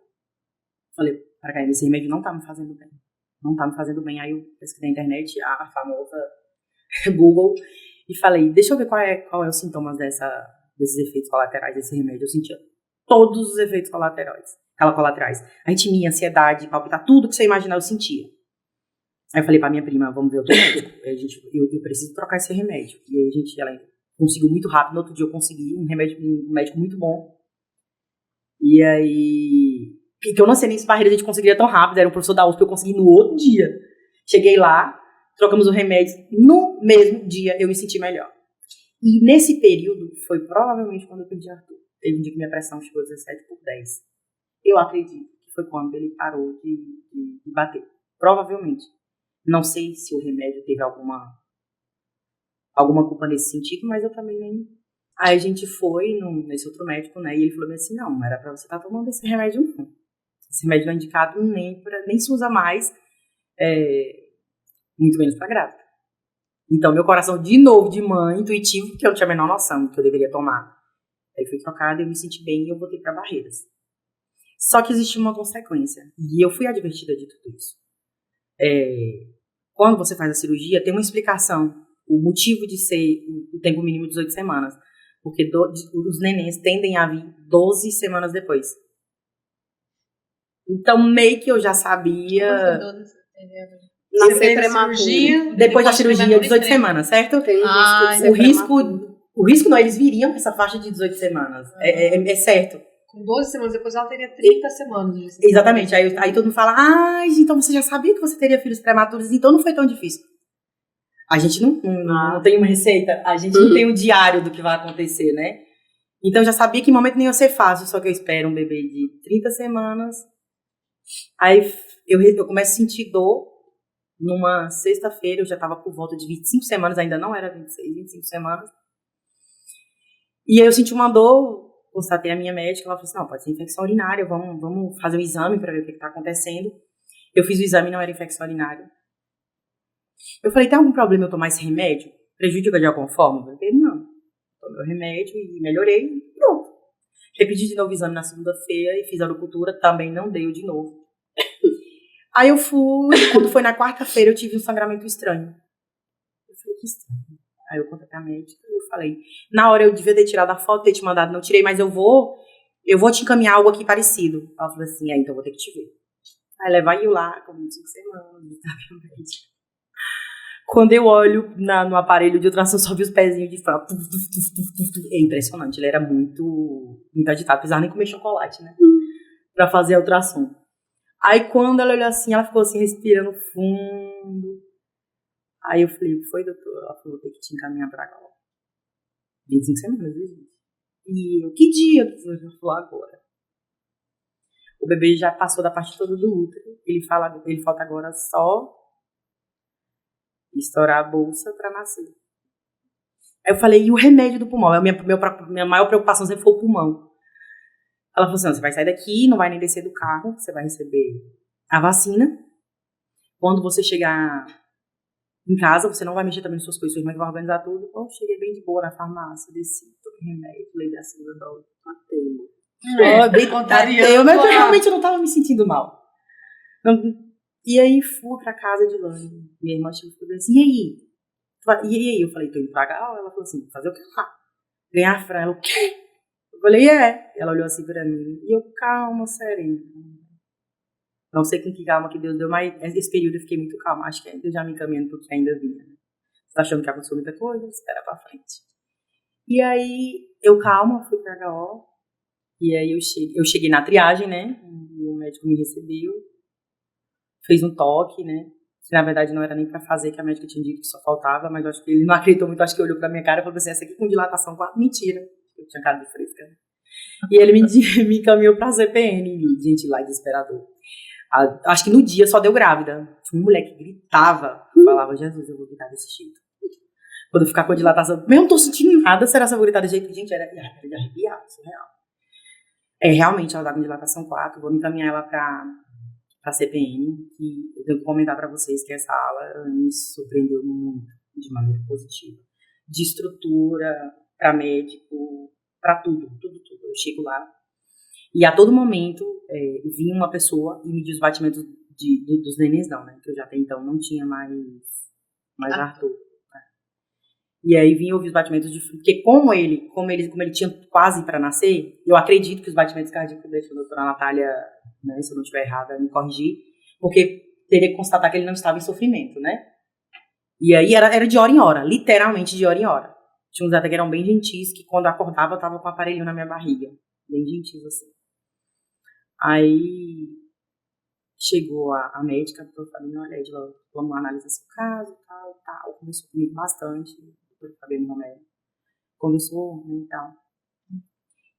para cá, esse remédio não tá me fazendo bem. Não tá me fazendo bem. Aí eu pesquisei na internet, a famosa Google, e falei, deixa eu ver qual é os sintomas desses efeitos colaterais desse remédio. Eu sentia todos os efeitos colaterais. Arritmia, ansiedade, palpitar, tudo que você imaginar eu sentia. Aí eu falei pra minha prima, vamos ver outro médico. Eu preciso trocar esse remédio. E aí ela conseguiu muito rápido. No outro dia eu consegui um médico muito bom. E aí, que eu não sei nem se barreira a gente conseguiria tão rápido. Era um professor da USP, eu consegui no outro dia. Cheguei lá, trocamos o remédio. No mesmo dia eu me senti melhor. E nesse período, foi provavelmente quando eu perdi Arthur. Teve um dia que minha pressão chegou a 17/10. Eu acredito que foi quando ele parou de bater. Provavelmente. Não sei se o remédio teve alguma culpa nesse sentido, mas eu também nem... Aí a gente foi nesse outro médico, né? E ele falou assim, não era pra você estar tomando esse remédio, não. Esse remédio não é indicado nem se usa mais, muito menos pra grávida. Então, meu coração, de novo, de mãe, intuitivo, que eu não tinha a menor noção do que eu deveria tomar. Aí fui trocada, eu me senti bem e eu voltei pra Barreiras. Só que existia uma consequência. E eu fui advertida de tudo isso. Quando você faz a cirurgia, tem uma explicação. O motivo de ser o tempo mínimo de 18 semanas. Porque os nenéns tendem a vir 12 semanas depois. Então, meio que eu já sabia... Nascer prematuro. Depois da cirurgia, 18 semanas, certo? Tem um risco de ser o risco não, eles viriam nessa faixa de 18 semanas. É certo. Com 12 semanas depois ela teria 30 semanas. Exatamente. Aí todo mundo fala, então você já sabia que você teria filhos prematuros, então não foi tão difícil. A gente não tem uma receita, a gente não tem um diário do que vai acontecer, né? Então eu já sabia que em momento nenhum ia ser fácil, só que eu espero um bebê de 30 semanas. Aí eu começo a sentir dor numa sexta-feira, eu já estava por volta de 25 semanas, ainda não era 26, 25 semanas. E aí eu senti uma dor, constatei a minha médica, ela falou assim, não, pode ser infecção urinária, vamos fazer um exame para ver o que está acontecendo. Eu fiz o exame e não era infecção urinária. Eu falei, tem algum problema eu tomar esse remédio? Prejudica de alguma forma? Eu falei, não. Tomei o remédio e melhorei e pronto. Repeti de novo o exame na segunda-feira e fiz a uricultura, também não deu de novo. Aí eu fui, quando foi na quarta-feira eu tive um sangramento estranho. Eu falei, que estranho. Aí eu contactei a médica e eu falei, na hora eu devia ter tirado a foto, ter te mandado, não tirei, mas eu vou te encaminhar algo aqui parecido. Ela falou assim, então eu vou ter que te ver. Aí leva eu lá, com 25 semanas, exatamente. Quando eu olho no aparelho de ultrassom, só vi os pezinhos de fora. É impressionante, ele era muito agitado, precisava nem comer chocolate, né? Pra fazer a ultrassom. Aí quando ela olhou assim, ela ficou assim, respirando fundo. Aí eu falei, o que foi, doutora? Ela falou, tem que te encaminhar pra cá. 25 semanas, viu, gente? E eu, que dia? Ela falou, agora. O bebê já passou da parte toda do útero. Ele falta agora só estourar a bolsa pra nascer. Aí eu falei, e o remédio do pulmão? Minha maior preocupação sempre foi o pulmão. Ela falou assim, não, você vai sair daqui, não vai nem descer do carro, você vai receber a vacina. Quando você chegar em casa, você não vai mexer também nas suas coisas, sua irmã vai organizar tudo. Eu cheguei bem de boa na farmácia, desci, tomei remédio, falei da segunda dose, matei. Mas realmente eu não tava me sentindo mal. E aí fui pra casa de Lani. Minha irmã chegou e falou assim, e aí? Eu falei, tô indo pra cá. Ela falou assim, fazer o que lá? Ganhar franja. Ela, o quê? Eu falei, é. Ela olhou assim pra mim. E eu, calma, serena. Não sei com que calma que Deus deu, mas esse período eu fiquei muito calma. Acho que ainda já me encaminhando pro que ainda vinha. Você tá achando que aconteceu muita coisa? Espera pra frente. E aí, eu calma, fui pra HO. E aí eu cheguei na triagem, né? E o médico me recebeu. Fez um toque, né? Que na verdade não era nem pra fazer, que a médica tinha dito que só faltava, mas eu acho que ele não acreditou muito, acho que olhou pra minha cara e falou assim, essa aqui com dilatação 4, mentira. Eu tinha cara de fresca. E ele me encaminhou pra CPN, gente, lá desesperador. Acho que no dia só deu grávida. Tinha uma mulher que gritava, falava, Jesus, eu vou gritar desse jeito. Quando eu ficar com dilatação, mesmo não tô sentindo nada, será que eu vou gritar desse jeito? Gente, era de arrepiar, surreal. Realmente, ela tá com dilatação 4, vou me encaminhar ela pra CPN, e eu tenho que comentar para vocês que essa aula me surpreendeu muito, de maneira positiva. De estrutura, para médico, para tudo. Eu chego lá, e a todo momento vinha uma pessoa e media os batimentos dos nenéns, não, né? Que eu já até então não tinha mais Arthur. Né? E aí vinha ouvir os batimentos porque como ele tinha quase para nascer, eu acredito que os batimentos cardíacos, deixa a doutora Natália, né, se eu não estiver errada, me corrigir, porque teria que constatar que ele não estava em sofrimento, né? E aí era de hora em hora, literalmente de hora em hora. Tinha uns até que eram bem gentis, que quando eu acordava eu tava com um aparelhinho na minha barriga, bem gentis assim. Aí chegou a médica, eu falei, olha, Edila, vamos analisar seu caso, tal, conversou comigo bastante, eu falei no remédio, conversou, né, e tal.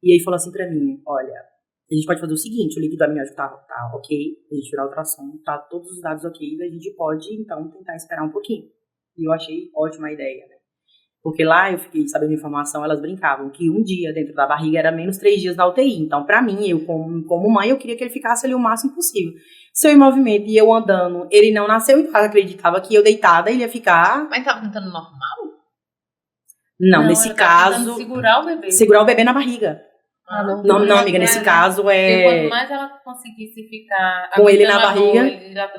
E aí falou assim pra mim, olha, a gente pode fazer o seguinte, o líquido amniótico tá ok, a gente tirar o ultrassom, tá todos os dados ok, a gente pode, então, tentar esperar um pouquinho. E eu achei ótima a ideia, né? Porque lá eu fiquei sabendo informação, elas brincavam que um dia dentro da barriga era menos 3 dias na UTI. Então, pra mim, eu como mãe, eu queria que ele ficasse ali o máximo possível. Se eu em movimento e eu andando, ele não nasceu, então eu acreditava que eu deitada, ele ia ficar... Mas tava tentando normal? Não, nesse caso... Segurar o bebê na barriga. Não, amiga, nesse caso Porque quanto mais ela conseguisse ficar com ele na barriga,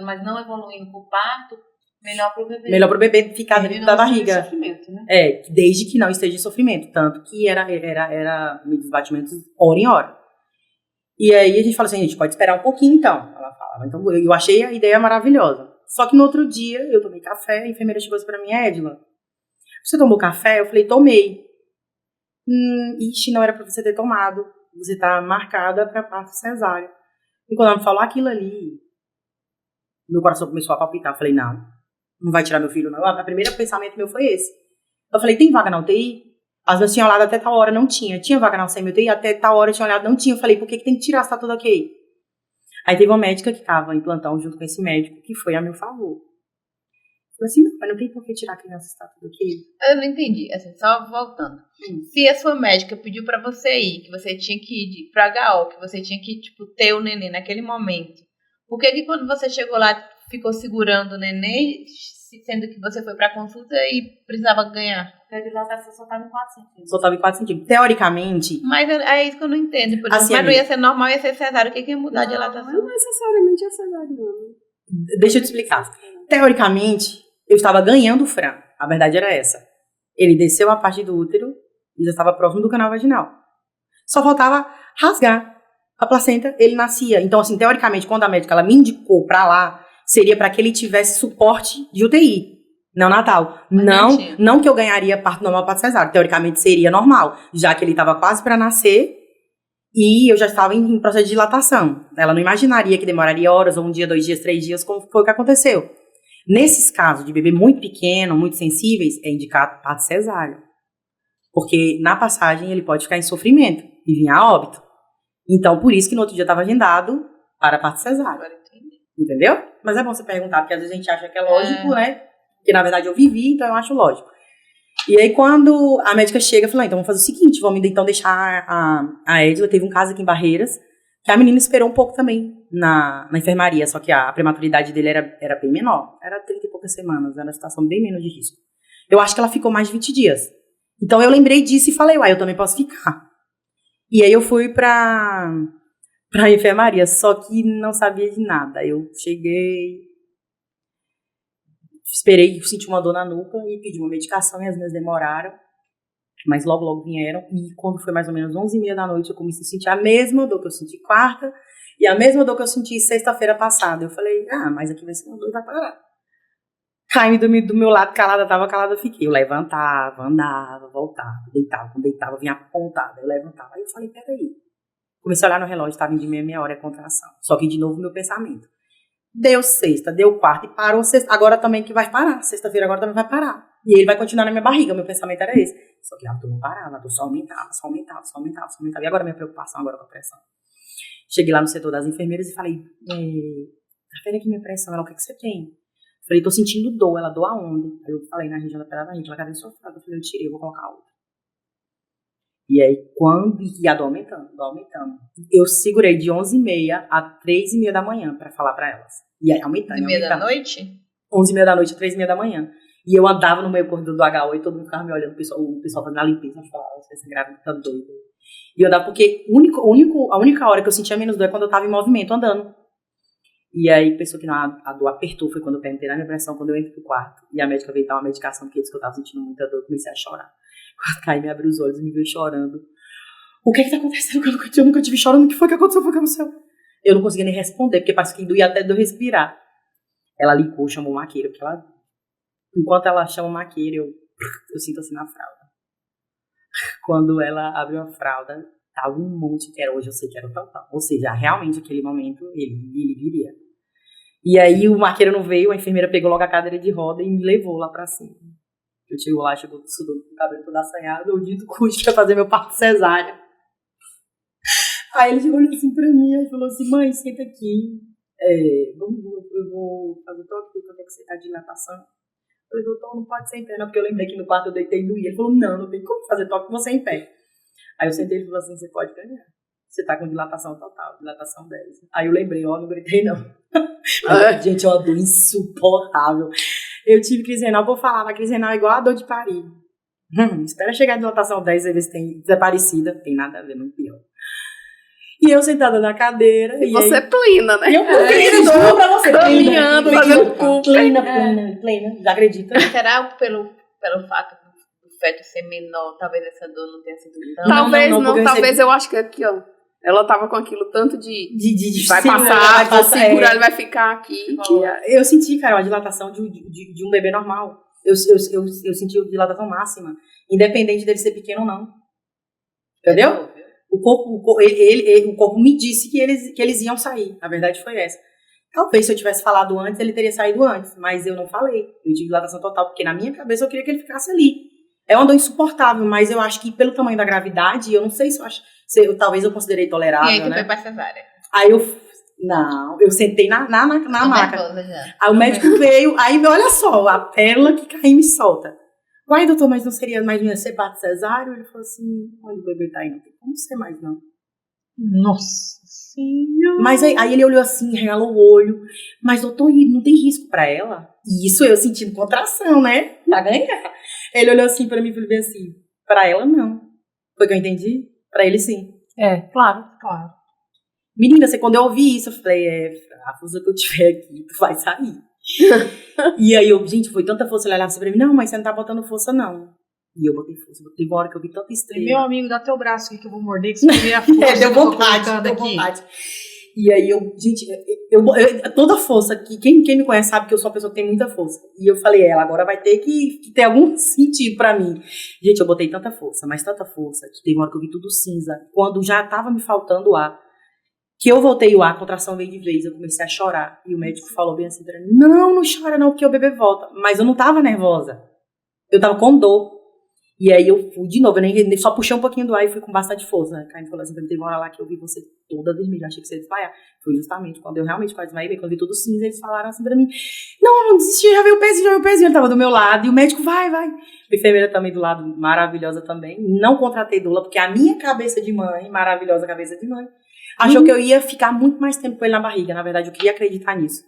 mas não evoluindo pro parto, melhor pro bebê ficar dentro da barriga. Sofrimento, né? Desde que não esteja em sofrimento. Tanto que era dos batimentos hora em hora. E aí a gente fala assim, a gente pode esperar um pouquinho então. Ela falava. Então eu achei a ideia maravilhosa. Só que no outro dia eu tomei café, a enfermeira chegou assim pra mim, Edila, você tomou café? Eu falei, tomei. Ixi, não era pra você ter tomado. Você tá marcada pra parto cesárea. E quando ela me falou aquilo ali, meu coração começou a palpitar. Eu falei, não vai tirar meu filho, não. O primeiro pensamento meu foi esse. Eu falei, tem vaga na UTI? As vezes tinha olhado até tal hora, não tinha. Tinha vaga na UTI? Até tal hora tinha olhado, não tinha. Eu falei, por que tem que tirar se tá tudo ok? Aí teve uma médica que tava em plantão junto com esse médico, que foi a meu favor. Eu falei assim, mas não tem por que tirar a criança se tá tudo ok? Eu não entendi, assim, só voltando. Se a sua médica pediu pra você ir, que você tinha que ir pra HO, que você tinha que, tipo, ter o neném naquele momento, por que quando você chegou lá, ficou segurando o neném, sendo que você foi pra consulta e precisava ganhar? Porque a dilatação só estava em 4 centímetros. Só estava em 4 centímetros. Teoricamente... Mas é isso que eu não entendo. Por assim, mas não ia ser normal, ia ser cesárea. O que ia mudar a dilatação? Não necessariamente é cesariana. Deixa eu te explicar. Teoricamente, eu estava ganhando o Fran. A verdade era essa. Ele desceu a parte do útero e já estava próximo do canal vaginal. Só faltava rasgar. a placenta, ele nascia. Então, assim, teoricamente, quando a médica ela me indicou pra lá, seria pra que ele tivesse suporte de UTI, neonatal. Não que eu ganharia parto normal, parto cesáreo. Teoricamente, seria normal, já que ele estava quase pra nascer e eu já estava em processo de dilatação. Ela não imaginaria que demoraria horas, ou 1 dia, 2 dias, 3 dias, como foi o que aconteceu. Nesses casos de bebê muito pequeno, muito sensíveis, é indicado parto cesáreo. Porque na passagem ele pode ficar em sofrimento e vir a óbito. Então, por isso que no outro dia estava agendado para parto cesáreo. Entendeu? Mas é bom você perguntar, porque às vezes a gente acha que é lógico, né? Que na verdade eu vivi, então eu acho lógico. E aí quando a médica chega, fala, então vamos fazer o seguinte, vamos então deixar a Edila, teve um caso aqui em Barreiras, que a menina esperou um pouco também na enfermaria, só que a prematuridade dele era bem menor. Era 30 e poucas semanas, era uma situação bem menos de risco. Eu acho que ela ficou mais de 20 dias. Então eu lembrei disso e falei, eu também posso ficar. E aí eu fui pra enfermaria, só que não sabia de nada. Eu cheguei, esperei, senti uma dor na nuca e pedi uma medicação e as minhas demoraram. Mas logo vieram. E quando foi mais ou menos 11h30 da noite, eu comecei a sentir a mesma dor que eu senti quarta e a mesma dor que eu senti sexta-feira passada. Eu falei, mas aqui vai ser uma dor e vai parar. Caí do meu lado, calada, eu fiquei. Eu levantava, andava, voltava, deitava. Quando deitava, vinha apontada. Eu levantava. Aí eu falei, peraí. Comecei a olhar no relógio, estava de meia hora a contração. Só que de novo meu pensamento. Deu sexta, deu quarta e parou sexta. Agora também que vai parar. Sexta-feira agora também vai parar. E ele vai continuar na minha barriga. Meu pensamento era esse. Só que a dor não parava, a dor só aumentava. E agora minha preocupação agora com a pressão. Cheguei lá no setor das enfermeiras e falei, afere aqui minha pressão. Ela, o que você tem? Falei, tô sentindo dor. Ela, dor aonde? Aí eu falei na região da pedra da barriga. Ela, cadê sua fralda? Eu falei, eu tirei, eu vou colocar outra. E aí, quando ia dor aumentando. Eu segurei de 11h30 a 3h30 da manhã pra falar pra elas. E aí, aumentando. 11h30 da noite? 11h30 da noite a 3h30 da manhã. E eu andava no meio corredor do HO e todo mundo ficava me olhando, o pessoal fazendo a limpeza. Eu falava, essa grávida tá doida. E eu andava porque a única hora que eu sentia menos dor é quando eu tava em movimento, andando. E aí, pensou que a dor apertou, foi quando eu perguntei na minha pressão, quando eu entro pro quarto. E a médica veio dar uma medicação, porque eu disse que eu tava sentindo muita dor, eu comecei a chorar. Quando caí, me abriu os olhos e me viu chorando. O que tá acontecendo? Eu nunca te vi chorando. O que foi que aconteceu? Eu não conseguia nem responder, porque parece que doía até de eu respirar. Ela ligou, chamou o maqueiro, porque ela... Enquanto ela chama o maqueiro, eu sinto assim na fralda. Quando ela abriu a fralda, tava um monte, que era hoje, eu sei que era o tampão. Ou seja, realmente, naquele momento, ele viria. E aí, o maqueiro não veio, a enfermeira pegou logo a cadeira de roda e me levou lá pra cima. Eu chegou lá, chegou com o cabelo todo assanhado, o dito custo pra fazer meu parto cesárea. Aí ele olhou assim pra mim e falou assim, mãe, senta aqui. Eu vou fazer todo aqui, quando é que você tá de dilatação? Eu falei, doutor, não pode ser em pé, não, porque eu lembrei que no quarto eu deitei e doía. Ele falou, não tem como fazer toque com você em pé. Aí eu sentei e ele falou assim, você pode ganhar. Você tá com dilatação total, dilatação 10. Aí eu lembrei, não gritei não. Gente, é uma dor insuportável. Eu tive crise renal, vou falar, mas crise renal é igual a dor de parir. Espera chegar a dilatação 10 e ver se é parecida. Tem nada a ver, muito pior. E eu sentada na cadeira. E você aí... plena, né? Eu plena, juro pra você. Caminhando, fazendo cu. Plena. Já acredita? Será pelo fato do feto ser menor, talvez essa dor não tenha sido tão... Talvez eu acho que aqui, ó. Ela tava com aquilo tanto de vai passar, vou segurar, ele vai ficar aqui. Eu senti, cara, a dilatação de um bebê normal. Eu senti a dilatação máxima, independente dele ser pequeno ou não. Entendeu? O corpo me disse que eles iam sair. A verdade foi essa. Talvez se eu tivesse falado antes, ele teria saído antes. Mas eu não falei. Eu tive dilatação total, porque na minha cabeça eu queria que ele ficasse ali. É uma dor insuportável, mas eu acho que pelo tamanho da gravidade, eu não sei se eu acho... talvez eu considerei tolerável, e aí, né? Foi pra cesárea. Aí eu sentei na maca. Aí o médico veio, aí olha só, a pérola que cai e me solta. Uai, doutor, mas não seria mais ia ser parto cesáreo? Ele falou assim, olha o bebê tá aí, não tem como ser mais não. Nossa Senhora. Mas aí ele olhou assim, regalou o olho. Mas doutor, não tem risco pra ela? E isso eu sentindo contração, né? Pra ganhar. Ele olhou assim pra mim e falou bem assim, pra ela não. Foi que eu entendi? Pra ele sim. Claro. Menina, quando eu ouvi isso, eu falei, a força que eu tiver aqui, tu vai sair. E aí gente, foi tanta força, ele olhava assim pra mim, não, mas você não tá botando força não. E eu botei força. Teve uma hora que eu vi tanta estrela. Meu amigo, dá teu braço aqui que eu vou morder, que você vê a força. Deu que eu tô vontade, colocando deu aqui. vontade. E aí gente, toda força, que quem me conhece sabe que eu sou uma pessoa que tem muita força. E eu falei, ela agora vai ter que ter algum sentido pra mim. Gente, eu botei tanta força, mas tanta força, que teve uma hora que eu vi tudo cinza. Quando já tava me faltando ar, que eu voltei o ar, a contração veio de vez, eu comecei a chorar. E o médico falou bem assim pra mim, não chora não, porque o bebê volta. Mas eu não tava nervosa. Eu tava com dor. E aí eu fui de novo, eu nem só puxei um pouquinho do ar e fui com bastante força. A Caim falou assim, teve uma hora lá que eu vi você toda vermelha, achei que você ia desmaiar. Foi justamente quando eu realmente quase desmaiei, quando eu vi tudo cinza, eles falaram assim pra mim, não desisti, já veio o pezinho, ele tava do meu lado, e o médico, vai. A enfermeira também do lado, maravilhosa também, não contratei doula, porque a minha cabeça de mãe, maravilhosa cabeça de mãe, achou que eu ia ficar muito mais tempo com ele na barriga, na verdade eu queria acreditar nisso.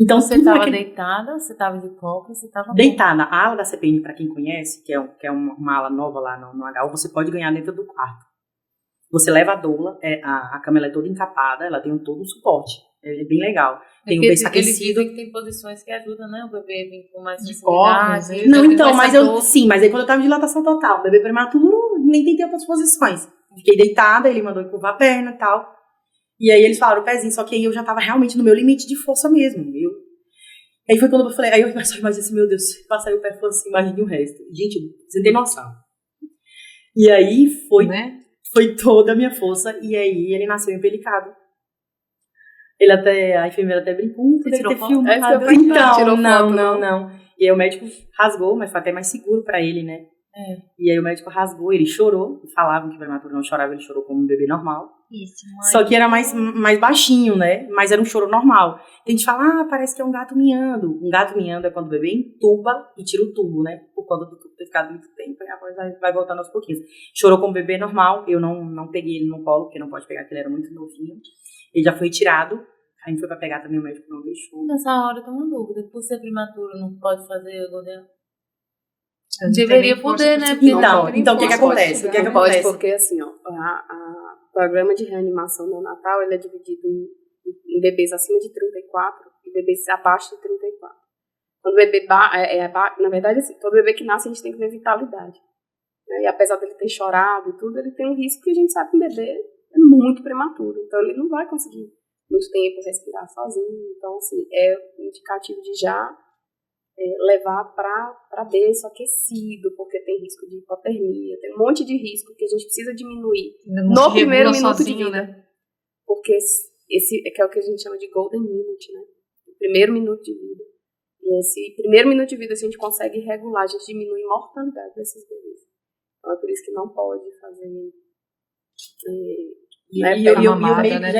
Então, Você estava deitada, você estava de coca, você estava... Deitada. A ala da CPN, para quem conhece, que é uma ala nova lá no HU, você pode ganhar dentro do quarto. Você leva a doula, a cama ela é toda encapada, ela tem todo um suporte. É bem legal. Tem um berço aquecido. Eles dizem que tem posições que ajudam, né? O bebê vir com mais facilidade. Não, então, mas mas aí quando eu tava em dilatação total, bebê prematuro, nem tem tempo as posições. Fiquei deitada, ele mandou curvar a perna e tal. E aí eles falaram o pezinho, só que aí eu já tava realmente no meu limite de força mesmo. Aí foi quando eu falei, aí eu só imaginei assim, meu Deus, se passar o pé fosse assim, imagine o resto. Gente, você tem noção. E aí foi toda a minha força, e aí ele nasceu empelicado. A enfermeira até brincou, deve ter filmado. Então, não. E aí o médico rasgou, mas foi até mais seguro pra ele, né? E aí o médico rasgou, ele chorou, falavam que o prematuro não chorava, ele chorou como um bebê normal. Isso, só que era mais baixinho, né? Mas era um choro normal. Tem gente que fala, parece que é um gato miando. Um gato miando é quando o bebê entuba e tira o tubo, né? Por conta do tubo ter ficado muito tempo, e a voz vai voltando aos pouquinhos. Chorou como bebê normal, eu não peguei ele no colo, porque não pode pegar, porque ele era muito novinho. Ele já foi tirado, aí foi pra pegar também, o médico não deixou. Nessa hora eu tenho uma dúvida, por ser prematuro não pode fazer gordeão? Deveria poder, né? Então o que acontece? Não pode, porque assim, ó, o programa de reanimação neonatal, ele é dividido em bebês acima de 34 e bebês abaixo de 34. Quando o bebê, na verdade, assim, todo bebê que nasce a gente tem que ver vitalidade. Né? E apesar dele ter chorado e tudo, ele tem um risco que a gente sabe que o bebê é muito prematuro. Então ele não vai conseguir muito tempo respirar sozinho. Então, assim, é indicativo de já levar para berço aquecido, porque tem risco de hipotermia, tem um monte de risco que a gente precisa diminuir no primeiro minuto de vida. Né? Porque esse é o que a gente chama de golden minute, né? O primeiro minuto de vida. E esse primeiro minuto de vida, se a gente consegue regular, a gente diminui a mortalidade desses bebês. Então é por isso que não pode fazer...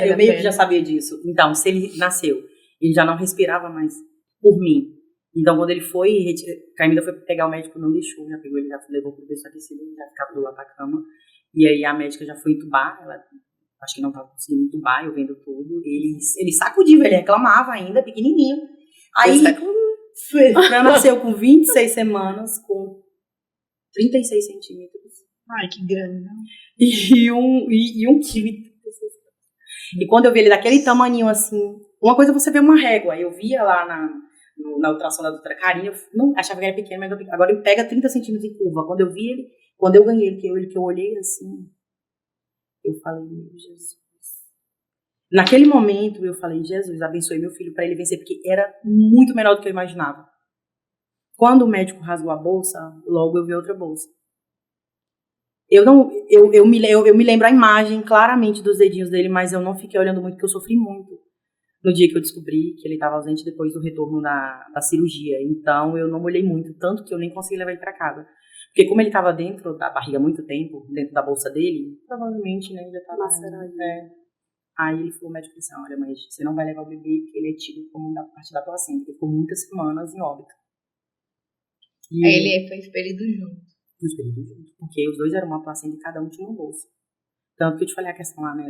eu meio que já sabia disso. Então, se ele nasceu, ele já não respirava mais por mim. Então, quando ele foi, a Camila foi pegar o médico, não deixou, já pegou ele, já levou pro berço aquecido, ele já ficava do lado da cama. E aí a médica já foi entubar, ela acho que não estava conseguindo entubar, eu vendo tudo. Ele sacudiu, ele reclamava ainda, pequenininho. Aí, Fran nasceu com 26 semanas, com 36 centímetros. Ai, que grande, né? E um quilo. E quando eu vi ele daquele tamaninho assim, uma coisa é você ver uma régua, eu via lá na ultrassom da doutora Karine, eu não achava que era pequeno, mas agora ele pega 30 centímetros em curva. Quando eu vi ele, quando eu ganhei ele, que eu olhei assim, eu falei, meu Jesus. Naquele momento, eu falei, Jesus, abençoe meu filho para ele vencer, porque era muito menor do que eu imaginava. Quando o médico rasgou a bolsa, logo eu vi outra bolsa. Eu me lembro a imagem claramente dos dedinhos dele, mas eu não fiquei olhando muito, porque eu sofri muito no dia que eu descobri que ele estava ausente depois do retorno da cirurgia. Então, eu não olhei muito, tanto que eu nem consegui levar ele para casa. Porque como ele estava dentro da barriga há muito tempo, dentro da bolsa dele, provavelmente, né, já estava macerado. Aí ele falou, o médico disse, olha, mas você não vai levar o bebê, porque ele é tido como da parte da placenta. Ele ficou muitas semanas em óbito. E aí ele foi expelido junto. Foi expelido junto, porque os dois eram uma placenta e cada um tinha uma bolsa. Tanto que eu te falei a questão lá, né,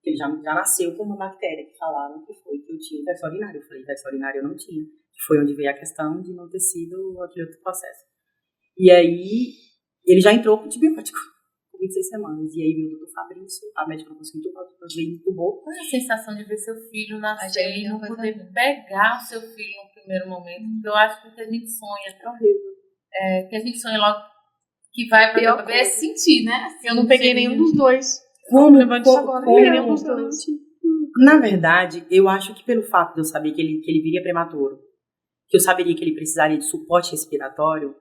que ele já nasceu com uma bactéria, que falaram que foi que eu tinha infecção urinária. Eu falei, infecção urinária eu não tinha. Que foi onde veio a questão de não ter sido aquele outro processo. E aí, ele já entrou com antibiótico, com 26 semanas. E aí veio o doutor Fabrício, a médica não conseguiu entubar, veio entubou. Qual é a sensação de ver seu filho nascer e não poder pegar o seu filho no primeiro momento? Porque eu acho que a gente sonha. É horrível. que a gente sonha logo que vai pra Pior ter bebê é sentir, né? Eu não peguei nenhum dos dois. Como, Lembrando disso agora. Não peguei nenhum dos dois. Na verdade, eu acho que pelo fato de eu saber que ele viria prematuro, que eu saberia que ele precisaria de suporte respiratório,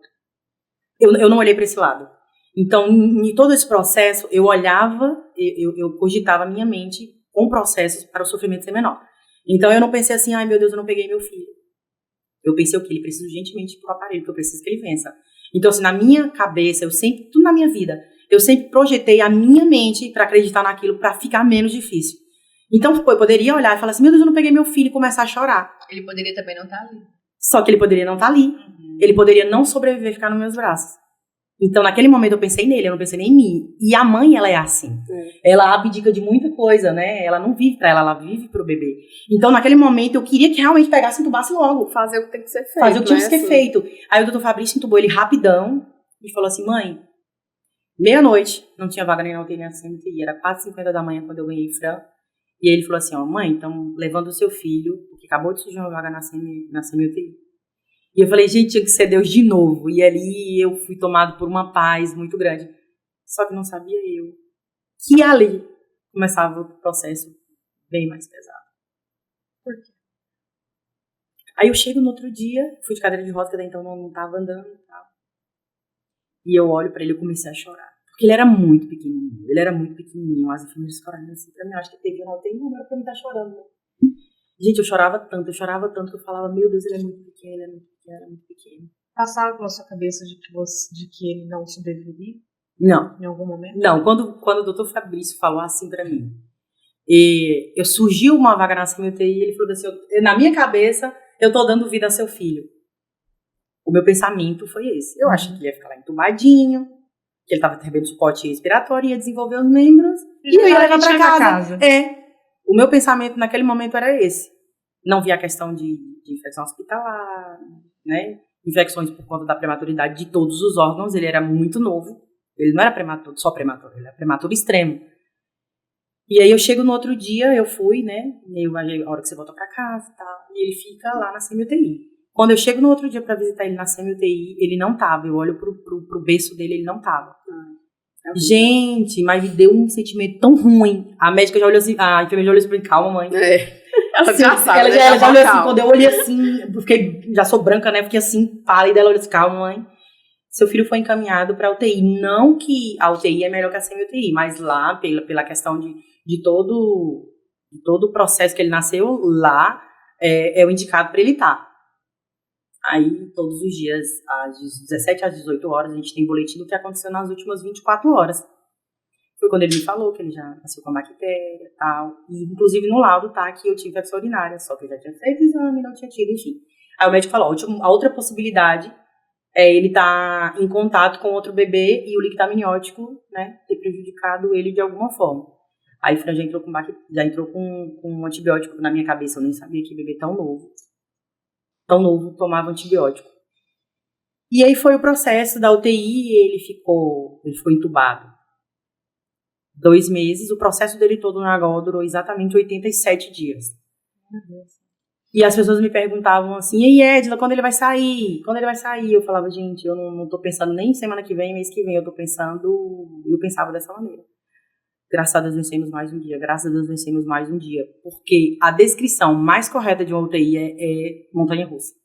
eu não olhei para esse lado. Então, em todo esse processo, eu olhava, eu cogitava a minha mente com processos para o sofrimento ser menor. Então, eu não pensei assim, ai meu Deus, eu não peguei meu filho. Eu pensei o que ele precisa urgentemente ir pro aparelho, porque eu preciso que ele vença. Então, assim, na minha cabeça, tudo na minha vida, eu sempre projetei a minha mente para acreditar naquilo, para ficar menos difícil. Então, eu poderia olhar e falar assim, meu Deus, eu não peguei meu filho, e começar a chorar. Ele poderia também não estar ali. Só que ele poderia não estar ali. Ele poderia não sobreviver, ficar nos meus braços. Então, naquele momento, eu pensei nele, eu não pensei nem em mim. E a mãe, ela é assim. Ela abdica de muita coisa, né? Ela não vive pra ela vive pro bebê. Então, naquele momento, eu queria que realmente pegasse e entubasse logo. Fazer o que tem que ser feito. Fazer o que tinha que né? ser feito. Aí o doutor Fabrício entubou ele rapidão e falou assim, mãe, meia-noite, não tinha vaga nem na UTI nem na CMTI, era 4h50 da manhã quando eu ganhei Fran. E ele falou assim, ó, mãe, então levando o seu filho, porque acabou de surgir uma vaga na CMUTI. E eu falei, gente, tinha que ser Deus de novo. E ali eu fui tomado por uma paz muito grande. Só que não sabia eu que ali começava o processo bem mais pesado. Por quê? Aí eu chego no outro dia, fui de cadeira de rodas, que até então não estava andando e tal. E eu olho pra ele e comecei a chorar. Porque ele era muito pequenininho. As enfermeiras ficaram assim pra mim, acho que teve uma UTI, não era pra mim estar chorando. Gente, eu chorava tanto que eu falava, meu Deus, ele é muito pequeno, ele é muito pequeno. Passava pela sua cabeça de que ele não sobreviveria? Não. Em algum momento? Não, quando o doutor Fabrício falou assim pra mim, eu surgiu uma vaga na CMUTI, ele falou assim, na minha cabeça, eu tô dando vida ao seu filho. O meu pensamento foi esse. Eu achei que ele ia ficar lá entubadinho, que ele tava recebendo suporte respiratório, ia desenvolver os membros, e eu ia levar pra casa. O meu pensamento naquele momento era esse. Não via a questão de infecção hospitalar, né? Infecções por conta da prematuridade de todos os órgãos. Ele era muito novo. Ele não era prematuro, só prematuro. Ele era prematuro extremo. E aí eu chego no outro dia, eu fui, né? A hora que você volta pra casa e tal. E ele fica lá na CMUTI. Quando eu chego no outro dia pra visitar ele na CMUTI, ele não tava. Eu olho pro berço dele, ele não tava. Gente, mas me deu um sentimento tão ruim. A médica já olhou assim, a enfermeira já olhou assim pra mim, calma, mãe. Ela já sabe, ela né? já olhou assim, quando eu olhei assim, eu fiquei, já sou branca, né? Fiquei assim, pálida, ela olhou assim, calma, mãe. Seu filho foi encaminhado pra UTI. Não que a UTI é melhor que a CMUTI, mas lá, pela questão de todo o processo que ele nasceu, lá é o indicado pra ele estar. Aí, todos os dias, às 17 às 18 horas, a gente tem boletim do que aconteceu nas últimas 24 horas. Foi quando ele me falou que ele já nasceu com a bactéria e tal. E, inclusive, no laudo tá que eu tive infecção urinária, só que eu já tinha feito exame, não tinha tido, enfim. Aí o médico falou, a outra possibilidade é ele estar em contato com outro bebê e o líquido amniótico, né, ter prejudicado ele de alguma forma. Aí o Fran já entrou com um antibiótico na minha cabeça, eu nem sabia que bebê tão novo tomava antibiótico. E aí foi o processo da UTI e ele ficou entubado 2 meses. O processo dele todo na HO durou exatamente 87 dias. E as pessoas me perguntavam assim, e aí, Edila, quando ele vai sair? Quando ele vai sair? Eu falava, gente, eu não tô pensando nem semana que vem, mês que vem, eu pensava dessa maneira. Graças a Deus vencemos mais um dia, graças a Deus vencemos mais um dia. Porque a descrição mais correta de uma UTI é montanha-russa.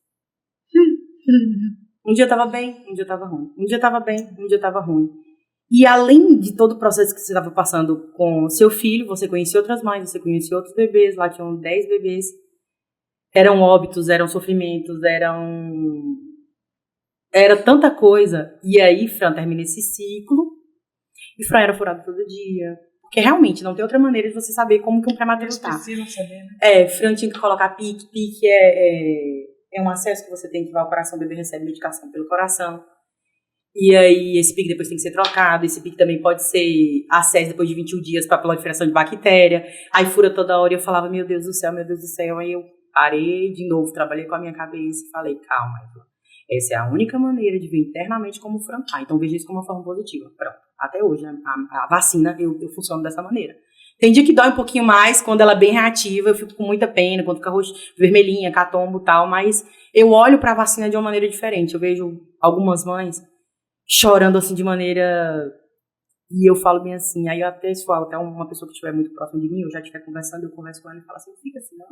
Um dia tava bem, um dia tava ruim. Um dia tava bem, um dia tava ruim. E além de todo o processo que você estava passando com seu filho, você conhecia outras mães, você conhecia outros bebês, lá tinham 10 bebês. Eram óbitos, eram sofrimentos, era tanta coisa. E aí, Fran termina esse ciclo. E Fran era furado todo dia. Porque realmente não tem outra maneira de você saber como que um prematuro Eles tá. precisam saber, né? Fran tinha que colocar PIC. PIC é um acesso que você tem que vai ao coração, o bebê recebe medicação pelo coração. E aí esse PIC depois tem que ser trocado. Esse PIC também pode ser acesso depois de 21 dias para proliferação de bactéria. Aí fura toda hora e eu falava, meu Deus do céu, meu Deus do céu. Aí eu parei de novo, trabalhei com a minha cabeça e falei, calma, essa é a única maneira de ver internamente como o Fran tá. Então veja isso como uma forma positiva. Pronto. Até hoje, a vacina, eu funciono dessa maneira. Tem dia que dói um pouquinho mais, quando ela é bem reativa, eu fico com muita pena, quando fica vermelhinha, catombo e tal, mas eu olho pra vacina de uma maneira diferente. Eu vejo algumas mães chorando assim de maneira... E eu falo bem assim, aí eu até falo, até uma pessoa que estiver muito próxima de mim, eu já estiver conversando, eu converso com ela e falo assim, fica assim, não.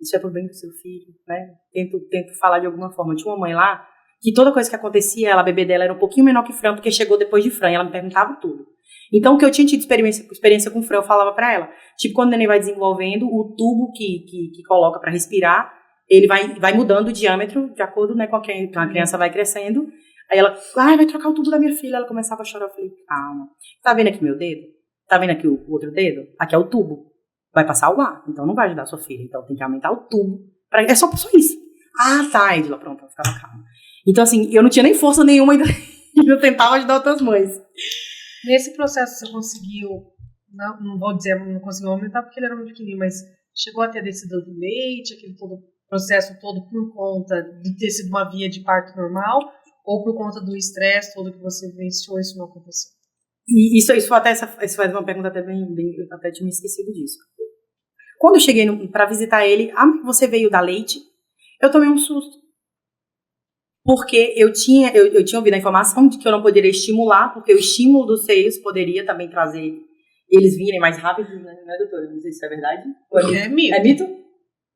Isso é pro bem do seu filho, né? Tento falar de alguma forma. Tinha uma mãe lá, que toda coisa que acontecia, a bebê dela era um pouquinho menor que Fran, porque chegou depois de Fran, e ela me perguntava tudo. Então, o que eu tinha tido experiência com Fran, eu falava pra ela. Tipo, quando o neném vai desenvolvendo, o tubo que coloca pra respirar, ele vai mudando o diâmetro, de acordo, né, com a criança vai crescendo. Aí ela, vai trocar o tubo da minha filha. Ela começava a chorar. Eu falei, calma. Tá vendo aqui meu dedo? Tá vendo aqui o outro dedo? Aqui é o tubo. Vai passar o ar. Então não vai ajudar a sua filha. Então tem que aumentar o tubo. É só isso. Ah, tá, Edila. Pronto, eu ficava calma. Então, assim, eu não tinha nem força nenhuma ainda. Eu tentava ajudar outras mães. Nesse processo você conseguiu, não vou dizer, não conseguiu aumentar porque ele era muito pequenininho, mas chegou a ter descido do leite, aquele processo todo por conta de ter sido uma via de parto normal? Ou por conta do estresse todo que você vivenciou, isso não aconteceu? E isso faz uma pergunta até bem, eu até tinha me esquecido disso. Quando eu cheguei para visitar ele, você veio dar leite, eu tomei um susto. Porque eu tinha ouvido a informação de que eu não poderia estimular, porque o estímulo dos seios poderia também trazer eles virem mais rápido, né, doutora? Não sei se é verdade. É mito. É mito?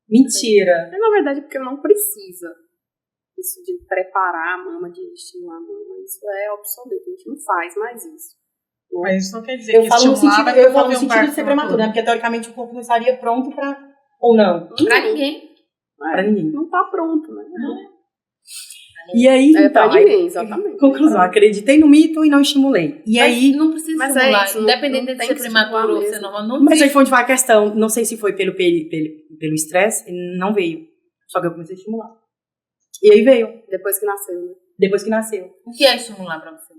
Mentira. Na verdade, porque não precisa. Isso de preparar a mama, de estimular a mama, isso é obsoleto, a gente não faz mais isso. Né? Mas isso não quer dizer eu que falo no sentido de ser um prematuro, né? Porque teoricamente o corpo não estaria pronto para... Ou não? Pra ninguém. Pra ninguém. Não tá pronto, né? E aí, então, pra ninguém, exatamente. Conclusão, acreditei no mito e não estimulei. E Mas aí... não precisa Mas estimular, é isso, independente não de tem ser que prematuro ou estimular ser normal, não Mas aí precisa. foi onde vai a questão, não sei se foi pelo estresse, não veio. Só que eu comecei a estimular. E aí veio. Depois que nasceu, né? Depois que nasceu. O que é estimular pra você?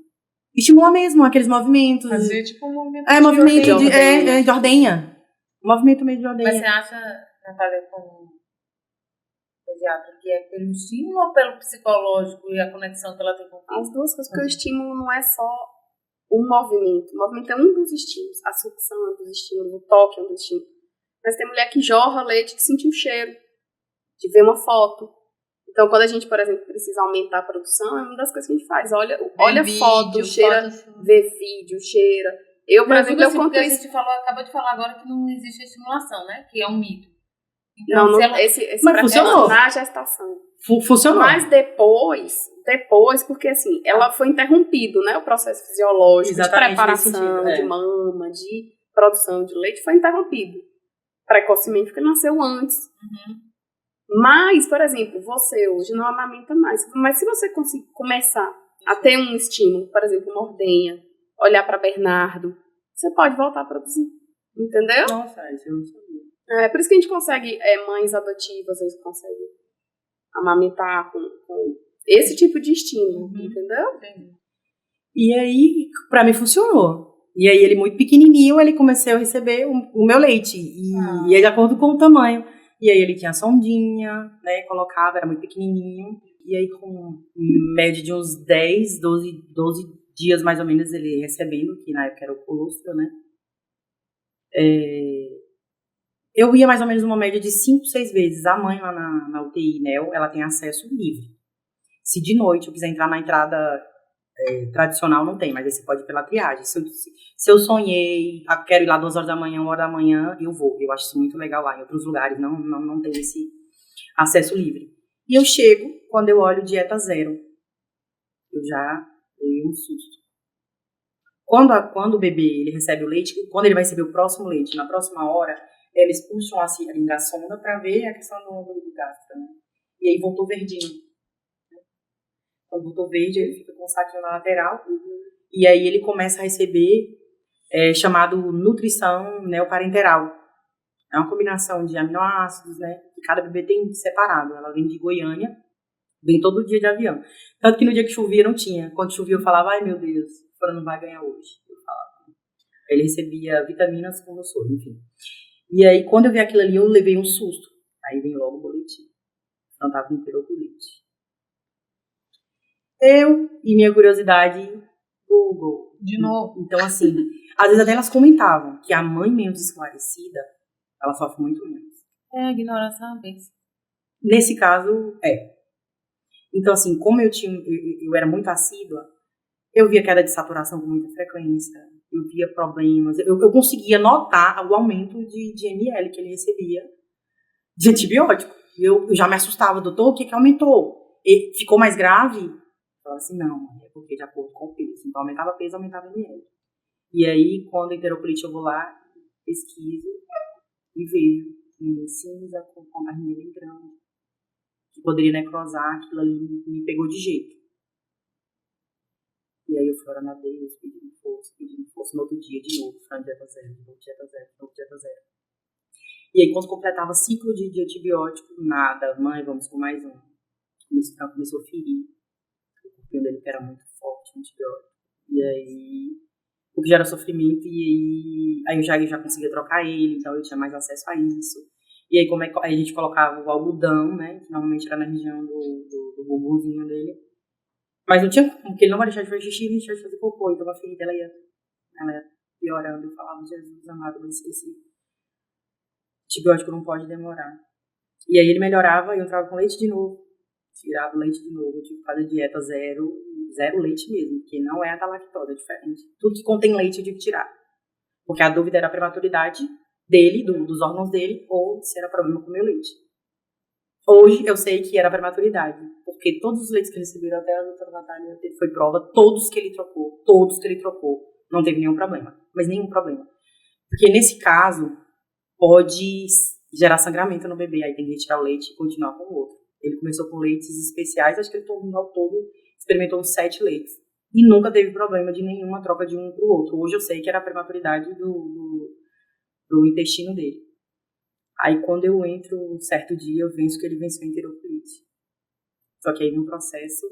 Estimular mesmo, aqueles movimentos. Fazer tipo um movimento Movimento de ordenha. de ordenha. Movimento meio de ordenha. Mas você acha, Natália, como pediatra, que é pelo estímulo ou pelo psicológico e a conexão que ela tem com o filho? As duas coisas, porque o estímulo não é só um movimento. O movimento é um dos estímulos. A sucção é um dos estímulos, o toque é um dos estímulos. Mas tem mulher que jorra leite de sentir um cheiro, de ver uma foto. Então, quando a gente, por exemplo, precisa aumentar a produção, é uma das coisas que a gente faz. Olha Vídeo, foto, cheira, vê vídeo, cheira. Eu, por exemplo, eu conto porque a isso. gente acabou de falar agora que não existe estimulação, né? Que é um mito. Então, Não, se ela... esse Mas funcionou. na gestação. Funcionou. Mas depois, porque assim, ela foi interrompido, né? O processo fisiológico Exatamente, de preparação, nesse sentido, de mama, de produção de leite foi interrompido. Precocemente, porque nasceu antes. Mas, por exemplo, você hoje não amamenta mais. Mas se você conseguir começar a ter um estímulo, por exemplo, uma ordenha, olhar para Bernardo, você pode voltar a produzir. Entendeu? Nossa, isso eu não sabia. É por isso que a gente consegue, mães adotivas, às vezes conseguem amamentar com esse tipo de estímulo, entendeu? E aí, pra mim, funcionou. E aí, ele muito pequenininho, ele começou a receber o meu leite. E é de acordo com o tamanho. E aí, ele tinha sondinha, né, colocava, era muito pequenininho. E aí, com média de uns 10, 12 dias, mais ou menos, ele recebendo, que na época era o colostro, né. Eu ia mais ou menos uma média de 5, 6 vezes. A mãe lá na UTI, né, ela tem acesso livre. Se de noite eu quiser entrar na entrada tradicional, não tem, mas aí você pode ir pela triagem. Se eu sonhei, quero ir lá 2 horas da manhã, 1 hora da manhã, eu vou. Eu acho isso muito legal lá. Em outros lugares não tem esse acesso livre. E eu chego, quando eu olho dieta zero. Eu já dei um susto. Quando o bebê ele recebe o leite, quando ele vai receber o próximo leite, na próxima hora, eles puxam a seringa, a sonda, para ver a questão do gastro, né? E aí voltou verdinho. Quando voltou verde, ele fica com um saquinho na lateral. E aí ele começa a receber chamado nutrição neoparenteral. É uma combinação de aminoácidos, né? Que cada bebê tem separado. Ela vem de Goiânia, vem todo dia de avião. Tanto que no dia que chovia não tinha. Quando chovia eu falava, ai meu Deus, o Fran não vai ganhar hoje. Eu falava. Ele recebia vitaminas com soro, enfim. E aí quando eu vi aquilo ali eu levei um susto. Aí vem logo o boletim. Não estava inteiro com leite. Eu e minha curiosidade Google. De novo. Então, assim, às vezes até elas comentavam que a mãe menos esclarecida, ela sofre muito menos. A ignorância é uma bênção. Nesse caso, Então, assim, como eu era muito assídua, eu via queda de saturação com muita frequência, eu via problemas, eu conseguia notar o aumento de ml que ele recebia de antibiótico. Eu já me assustava, doutor, o que aumentou? E ficou mais grave? Eu falava assim, não, é porque de acordo com o peso. Então, aumentava peso, aumentava ml. E aí, quando a enterocolite eu vou lá, pesquiso e vejo cinza com a barrinha bem grande, que poderia necrosar, aquilo ali me pegou de jeito. E aí eu fui orando a Deus, pedindo força, no outro dia de novo, Fran, dieta zero, de novo dieta zero. E aí quando completava ciclo de antibiótico, nada, mãe, vamos com mais um. Começou a ferir, o corpinho dele que era muito forte, o antibiótico. E aí, o que gera sofrimento, e aí eu já conseguia trocar ele, então eu tinha mais acesso a isso. E aí, aí a gente colocava o algodão, né, que normalmente era na região do bumbumzinho dele. Mas não tinha como, porque ele não vai deixar de fazer xixi e deixar de fazer cocô. Então a ferida ela ia piorando. Eu falava, Jesus amado, esse antibiótico não pode demorar. E aí ele melhorava e eu entrava com leite de novo. Tirava o leite de novo. Eu tive que fazer dieta zero leite mesmo, porque não é a da lactose, é diferente. Tudo que contém leite eu tive que tirar. Porque a dúvida era a prematuridade dele, dos órgãos dele, ou se era problema com o meu leite. Hoje eu sei que era prematuridade, porque todos os leites que ele recebeu até a doutora Natália foi prova, todos que ele trocou, não teve nenhum problema, mas nenhum problema. Porque nesse caso, pode gerar sangramento no bebê, aí tem que retirar o leite e continuar com o outro. Ele começou com leites especiais, acho que ele ao todo experimentou uns 7 leites. E nunca teve problema de nenhuma troca de um para o outro. Hoje eu sei que era a prematuridade do intestino dele. Aí, quando eu entro, um certo dia, eu venço que ele venceu a enterocolite. Só que aí, no processo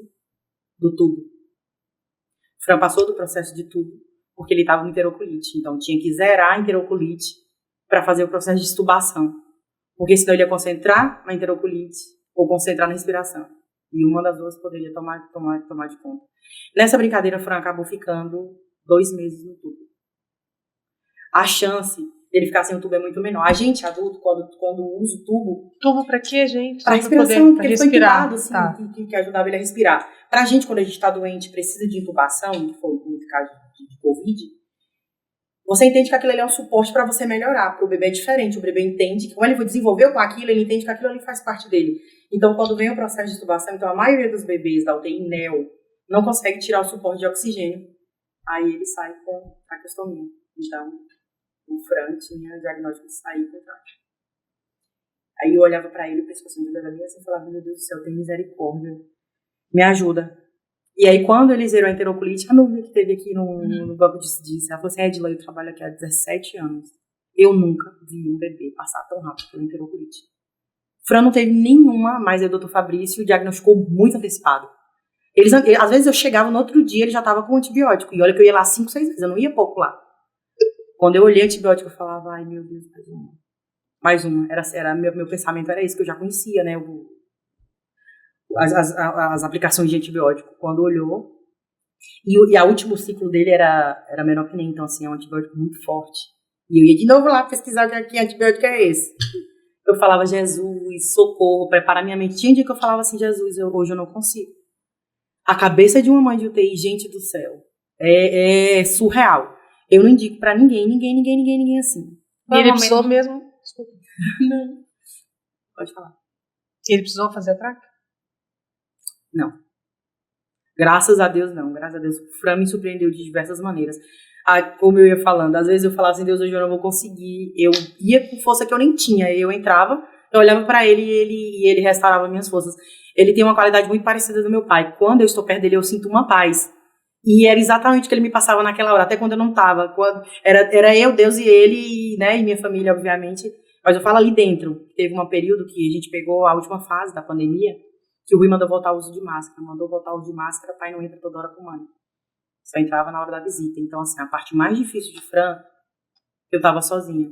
do tubo. O Fran passou do processo de tubo, porque ele estava com enterocolite. Então, tinha que zerar a enterocolite para fazer o processo de extubação. Porque senão ele ia concentrar na enterocolite ou concentrar na respiração. E uma das duas poderia tomar de conta. Nessa brincadeira, o Fran acabou ficando 2 meses no tubo. A chance ele ficar sem o tubo é muito menor. A gente, adulto, quando usa o tubo... Tubo pra quê, gente? Pra respiração, porque ele foi intubado, assim, tá. que ajudava ele a respirar. Pra gente, quando a gente tá doente, precisa de intubação, que foi muito caso de Covid, você entende que aquilo ali é um suporte pra você melhorar. Pro bebê é diferente. O bebê entende que, como ele desenvolveu com aquilo, ele entende que aquilo ali faz parte dele. Então, quando vem o processo de intubação, então a maioria dos bebês da UTI NEO não consegue tirar o suporte de oxigênio. Aí ele sai com traqueostomia. Então, o Fran tinha diagnóstico de sair com traque. Aí eu olhava pra ele, o pescoço de bebê assim, e falava, meu Deus do céu, tem misericórdia. Me ajuda. E aí, quando ele zerou a enterocolite, a Nubia que teve aqui no banco disse, ela falou assim, Edila, eu trabalho aqui há 17 anos. Eu nunca vi um bebê passar tão rápido pela enterocolite. Fran não teve nenhuma, mas o doutor Fabrício diagnosticou muito antecipado. Às vezes eu chegava no outro dia, ele já estava com antibiótico. E olha que eu ia lá 5, 6 vezes, eu não ia pouco lá. Quando eu olhei antibiótico, eu falava, ai meu Deus, mais uma. Meu pensamento era isso, que eu já conhecia, né? As aplicações de antibiótico. Quando olhou. E o último ciclo dele era meropenem, então assim, é um antibiótico muito forte. E eu ia de novo lá pesquisar que antibiótico é esse. Eu falava, Jesus, socorro, prepara minha mente. Tinha um dia que eu falava assim, Jesus, hoje eu não consigo. A cabeça de uma mãe de UTI, gente do céu, é surreal. Eu não indico pra ninguém assim. E ele precisou mesmo... Desculpa. Não. Pode falar. Ele precisou fazer a traca? Não. Graças a Deus, não. Graças a Deus. O Fran me surpreendeu de diversas maneiras. Como eu ia falando, às vezes eu falava assim, Deus, hoje eu não vou conseguir. Eu ia com força que eu nem tinha. Eu entrava, eu olhava pra ele e ele restaurava minhas forças. Ele tem uma qualidade muito parecida do meu pai. Quando eu estou perto dele, eu sinto uma paz. E era exatamente o que ele me passava naquela hora, até quando eu não estava. Era eu, Deus e ele, né, e minha família, obviamente. Mas eu falo ali dentro. Teve um período que a gente pegou a última fase da pandemia, que o Rui mandou voltar ao uso de máscara. Mandou voltar ao uso de máscara, pai não entra toda hora com mãe. Só entrava na hora da visita. Então, assim, a parte mais difícil de Fran, eu estava sozinha.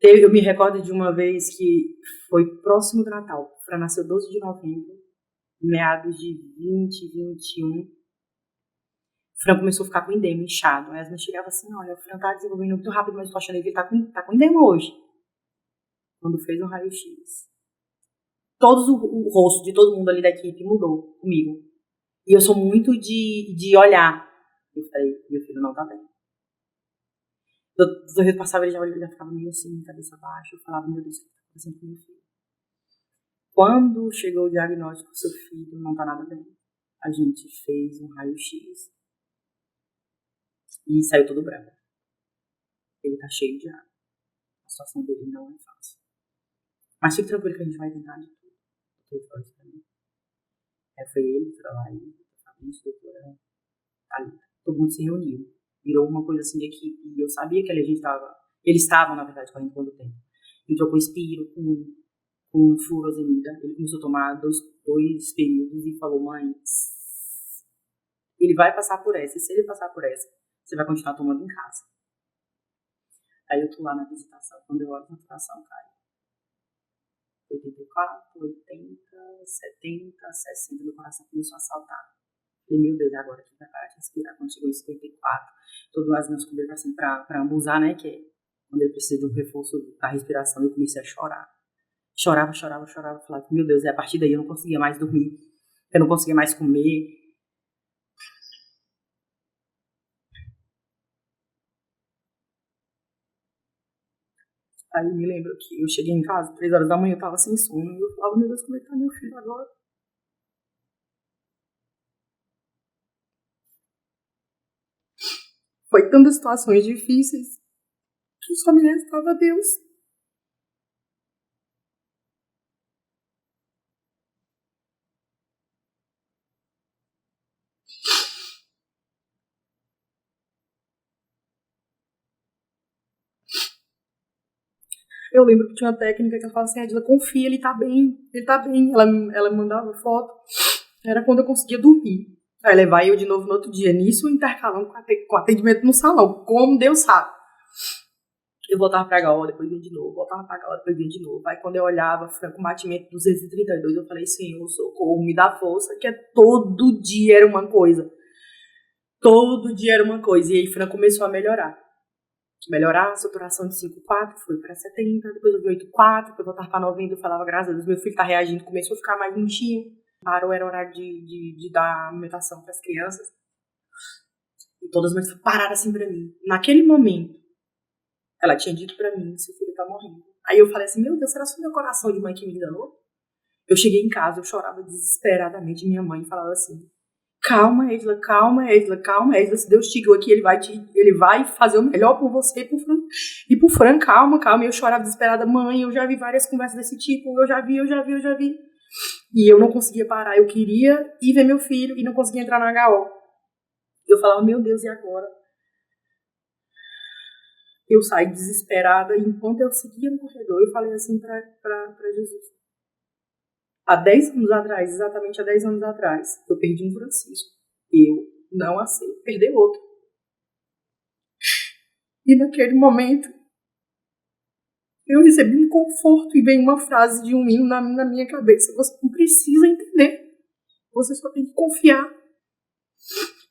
Eu me recordo de uma vez que foi próximo do Natal. Fran nasceu 12 de novembro, meados de 2021. O Fran começou a ficar com edema, inchado. Aí as mães chegavam assim, olha, o Fran tá desenvolvendo muito rápido, mas eu tô achando que ele tá com edema hoje. Quando fez um raio-x, o rosto de todo mundo ali da equipe mudou comigo. E eu sou muito de olhar. Eu falei, meu filho não tá bem. Toda vez que passava, ele já ficava meio assim, cabeça baixa. Eu falava, meu Deus, o que tá acontecendo com meu filho? Quando chegou o diagnóstico, seu filho não tá nada bem. A gente fez um raio-x e saiu tudo branco. Ele tá cheio de água. A situação dele não é fácil. Mas fique tranquilo que a gente vai tentar de tudo. Foi ele, foi lá, a doutora Thalita. Todo mundo se reuniu. Virou uma coisa assim de equipe. E eu sabia que eles estavam, na verdade, correndo todo o tempo. Entrou com espiro, com furosemida. Ele começou a tomar dois períodos e falou, mãe, ele vai passar por essa. E se ele passar por essa, você vai continuar tomando em casa. Aí eu tô lá na visitação. Quando eu olho a saturação, cai 84, 80, 70, 60. Meu coração começou a saltar. Falei, meu Deus, agora que vai parar de respirar. Quando chegou em 54, todas as minhas comidas assim, pra abusar, né? Que é quando ele precisa de um reforço da respiração, eu comecei a chorar. Chorava. Falava, meu Deus, e a partir daí eu não conseguia mais dormir. Eu não conseguia mais comer. Aí eu me lembro que eu cheguei em casa, 3 horas da manhã, eu tava sem sono. E eu falava, meu Deus, como é que tá meu filho agora? Foi tantas situações difíceis que só me restava Deus. Eu lembro que tinha uma técnica que ela falava assim, Edila, confia, ele tá bem. Ela me mandava foto. Era quando eu conseguia dormir. Aí levar eu de novo no outro dia. Nisso, intercalando com atendimento no salão. Como Deus sabe. Eu voltava pra HO, depois vinha de novo. Voltava pra HO, depois vinha de novo. Aí quando eu olhava, com batimento 232, eu falei, Senhor, socorro, me dá força. Que todo dia era uma coisa. Todo dia era uma coisa. E aí Fran começou a melhorar. A saturação de 5,4 foi para 70, depois eu vi 8,4, depois voltar para 90, eu falava, graças a Deus, meu filho tá reagindo, começou a ficar mais limpinho. Parou, era horário de dar alimentação para as crianças. E todas as mães pararam assim pra mim. Naquele momento, ela tinha dito pra mim, seu filho tá morrendo. Aí eu falei assim, meu Deus, será que foi meu coração de mãe que me enganou? Eu cheguei em casa, eu chorava desesperadamente, minha mãe falava assim, calma, Edila, se Deus te guiou aqui, ele vai fazer o melhor por você e pro Fran, calma. E eu chorava desesperada, mãe, eu já vi várias conversas desse tipo, eu já vi. E eu não conseguia parar, eu queria ir ver meu filho e não conseguia entrar na HO. Eu falava, meu Deus, e agora? Eu saí desesperada, e enquanto eu seguia no corredor, eu falei assim pra Jesus. Há 10 anos atrás, exatamente há 10 anos atrás, eu perdi um Francisco. Eu não aceito perder outro. E naquele momento, eu recebi um conforto e veio uma frase de um hino na minha cabeça. Você não precisa entender. Você só tem que confiar.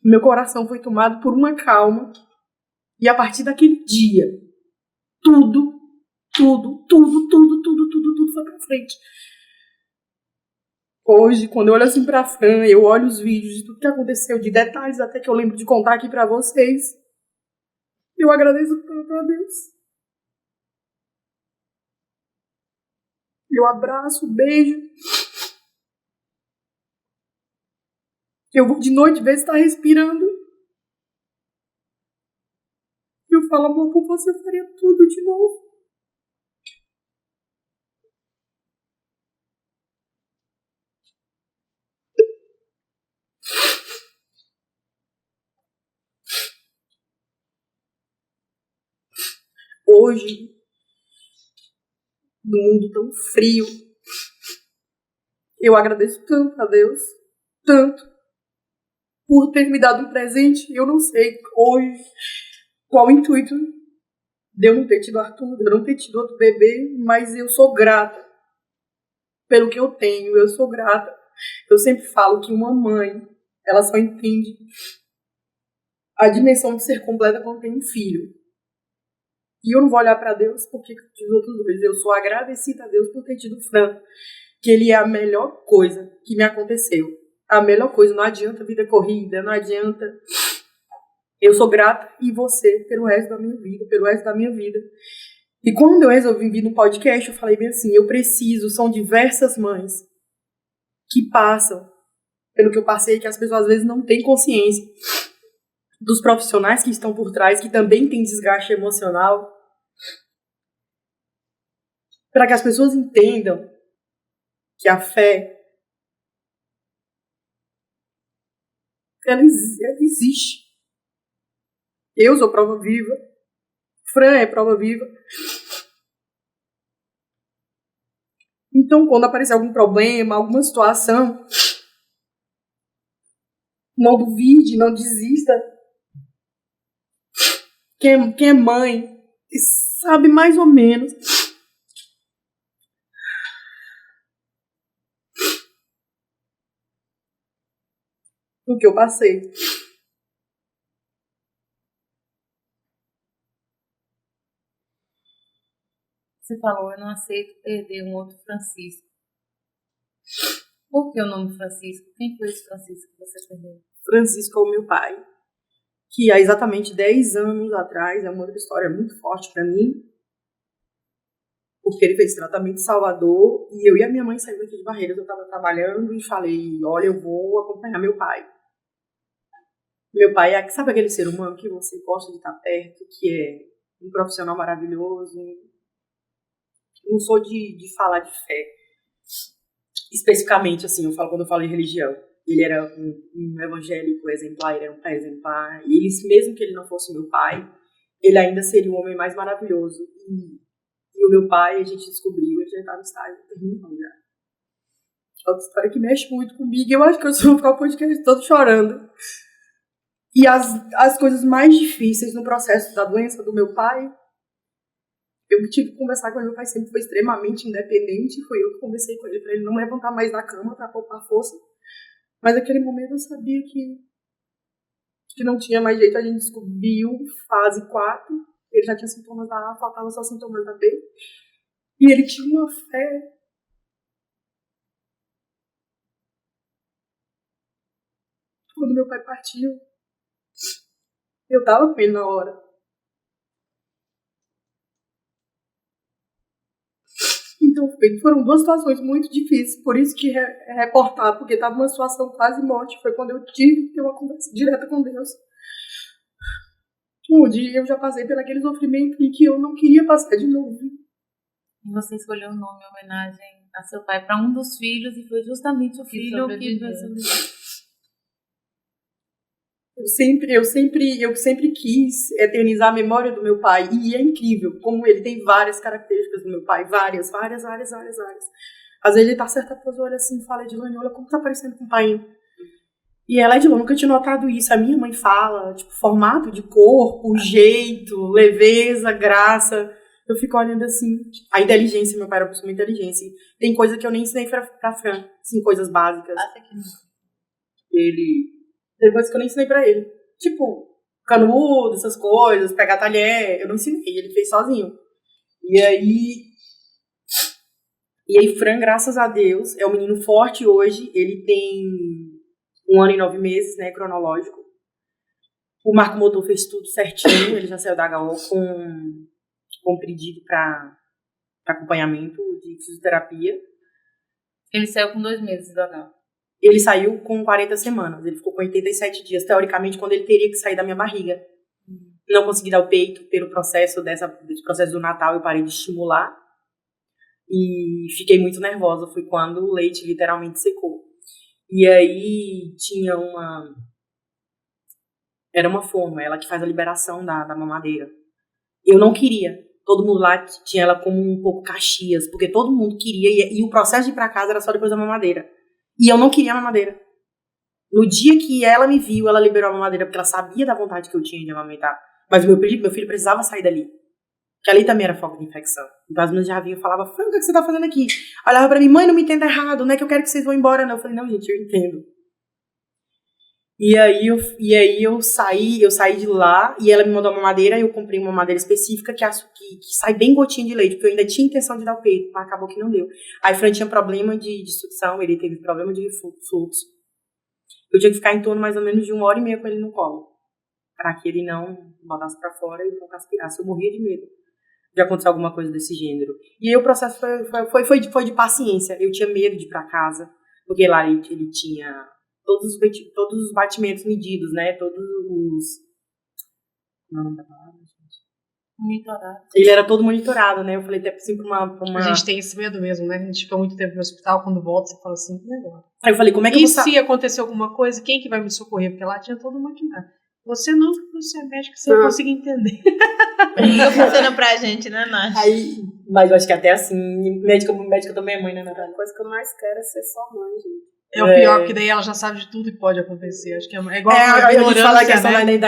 Meu coração foi tomado por uma calma. E a partir daquele dia, tudo foi pra frente. Hoje, quando eu olho assim pra Fran, eu olho os vídeos de tudo que aconteceu, de detalhes até que eu lembro de contar aqui pra vocês. Eu agradeço tanto a Deus. Eu abraço, beijo. Eu vou de noite ver se tá respirando. Eu falo, amor, por você eu faria tudo de novo. Hoje, num mundo tão frio, eu agradeço tanto a Deus, tanto, por ter me dado um presente. Eu não sei hoje qual o intuito de eu não ter tido Arthur, de eu não ter tido outro bebê, mas eu sou grata pelo que eu tenho, eu sou grata. Eu sempre falo que uma mãe, ela só entende a dimensão de ser completa quando tem um filho. E eu não vou olhar para Deus porque diz outros dois. Eu sou agradecida a Deus por ter tido o Fran, que ele é a melhor coisa que me aconteceu. A melhor coisa, não adianta vida corrida, não adianta. Eu sou grata e você pelo resto da minha vida, pelo resto da minha vida. E quando eu resolvi vir no podcast, eu falei bem assim, eu preciso, são diversas mães que passam pelo que eu passei, que as pessoas às vezes não têm consciência dos profissionais que estão por trás, que também têm desgaste emocional, para que as pessoas entendam que a fé, ela existe. Eu sou prova viva, Fran é prova viva. Então, quando aparecer algum problema, alguma situação, não duvide, não desista. Quem é mãe sabe mais ou menos o que eu passei. Você falou, eu não aceito perder um outro Francisco. Por que o nome Francisco? Quem foi esse Francisco que você perdeu? Francisco é o meu pai, que há exatamente 10 anos atrás, é uma outra história muito forte para mim, porque ele fez tratamento em Salvador, e eu e a minha mãe saímos aqui de Barreiras, eu estava trabalhando e falei, olha, eu vou acompanhar meu pai. Meu pai é, sabe aquele ser humano que você gosta de estar perto, que é um profissional maravilhoso. Não sou de falar de fé, especificamente, assim, quando eu falo de religião. Ele era um evangélico exemplar, ele era um pai exemplar, e ele, mesmo que ele não fosse meu pai, ele ainda seria o homem mais maravilhoso. E o meu pai, a gente descobriu, ele já estava no estágio terminal já. É uma história que mexe muito comigo, eu acho que eu vou ficar o podcast todo chorando. E as coisas mais difíceis no processo da doença do meu pai, eu tive que conversar com ele. Meu pai sempre foi extremamente independente. Foi eu que conversei com ele para ele não levantar mais da cama para poupar força. Mas naquele momento eu sabia que não tinha mais jeito. A gente descobriu fase 4. Ele já tinha sintomas da A, faltavam só sintomas da B. E ele tinha uma fé. Quando meu pai partiu, eu tava com ele na hora. Então, foram 2 situações muito difíceis, por isso que reportar, porque estava uma situação quase morte. Foi quando eu tive que ter uma conversa direta com Deus. Onde eu já passei por aquele sofrimento e que eu não queria passar de novo. E você escolheu o nome em homenagem a seu pai para um dos filhos, e foi justamente o filho que vai sobreviver. Eu sempre quis eternizar a memória do meu pai, e é incrível como ele tem várias características do meu pai, várias. Às vezes ele tá certa coisa, olha assim, fala, Edilane, olha como tá parecendo com o pai. E ela, Edilane, nunca tinha notado isso. A minha mãe fala, tipo, formato de corpo, jeito, leveza, graça. Eu fico olhando assim, a inteligência, meu pai era uma pessoa muito inteligente. Tem coisa que eu nem ensinei pra Fran, assim, coisas básicas. Depois que eu nem ensinei pra ele. Tipo, canudo, essas coisas, pegar talher, eu não ensinei, ele fez sozinho. E aí Fran, graças a Deus, é um menino forte hoje, ele tem 1 ano e 9 meses, né, cronológico. O Marco Motor fez tudo certinho, ele já saiu da HO com pedido pra acompanhamento de fisioterapia. Ele saiu com 2 meses da HO. Ele saiu com 40 semanas, ele ficou com 87 dias, teoricamente, quando ele teria que sair da minha barriga. Não consegui dar o peito pelo processo desse processo do Natal, eu parei de estimular e fiquei muito nervosa. Foi quando o leite literalmente secou. E aí era uma forma, ela que faz a liberação da mamadeira. Eu não queria. Todo mundo lá tinha ela como um pouco Caxias, porque todo mundo queria, e o processo de ir pra casa era só depois da mamadeira. E eu não queria a mamadeira. No dia que ela me viu, ela liberou a mamadeira, porque ela sabia da vontade que eu tinha de amamentar. Mas meu filho precisava sair dali. Porque ali também era foco de infecção. Então as meninas já vinham e falavam, Fran, o que você tá fazendo aqui? Olhava pra mim, mãe, não me entenda errado, não é que eu quero que vocês vão embora, não. Eu falei, não, gente, eu entendo. E aí eu saí de lá e ela me mandou uma mamadeira, eu comprei uma mamadeira específica que sai bem gotinha de leite, porque eu ainda tinha intenção de dar o peito, mas acabou que não deu. Aí o Fran tinha problema de sucção, ele teve problema de refluxo. Eu tinha que ficar em torno mais ou menos de 1h30 com ele no colo, para que ele não botasse para fora e não aspirasse. Eu morria de medo de acontecer alguma coisa desse gênero. E aí o processo foi de paciência. Eu tinha medo de ir para casa, porque lá ele tinha todos os batimentos medidos, né? Todos os... Não dá palavra, gente. Monitorado. Ele era todo monitorado, né? Eu falei até assim pra uma... A gente tem esse medo mesmo, né? A gente fica muito tempo no hospital, quando volta, você fala assim, e agora? Aí eu falei, como é que eu vou se acontecer alguma coisa, quem que vai me socorrer? Porque lá tinha todo maquinário. Você não, você é médico, você não consegue entender. Não funciona pra gente, né, Nath? Aí, mas eu acho que até assim, médica também é mãe, né, Natália? A coisa que eu mais quero é ser só mãe, gente. É o pior, porque daí ela já sabe de tudo e pode acontecer. Acho que é igual a ignorância, gente fala a questão né?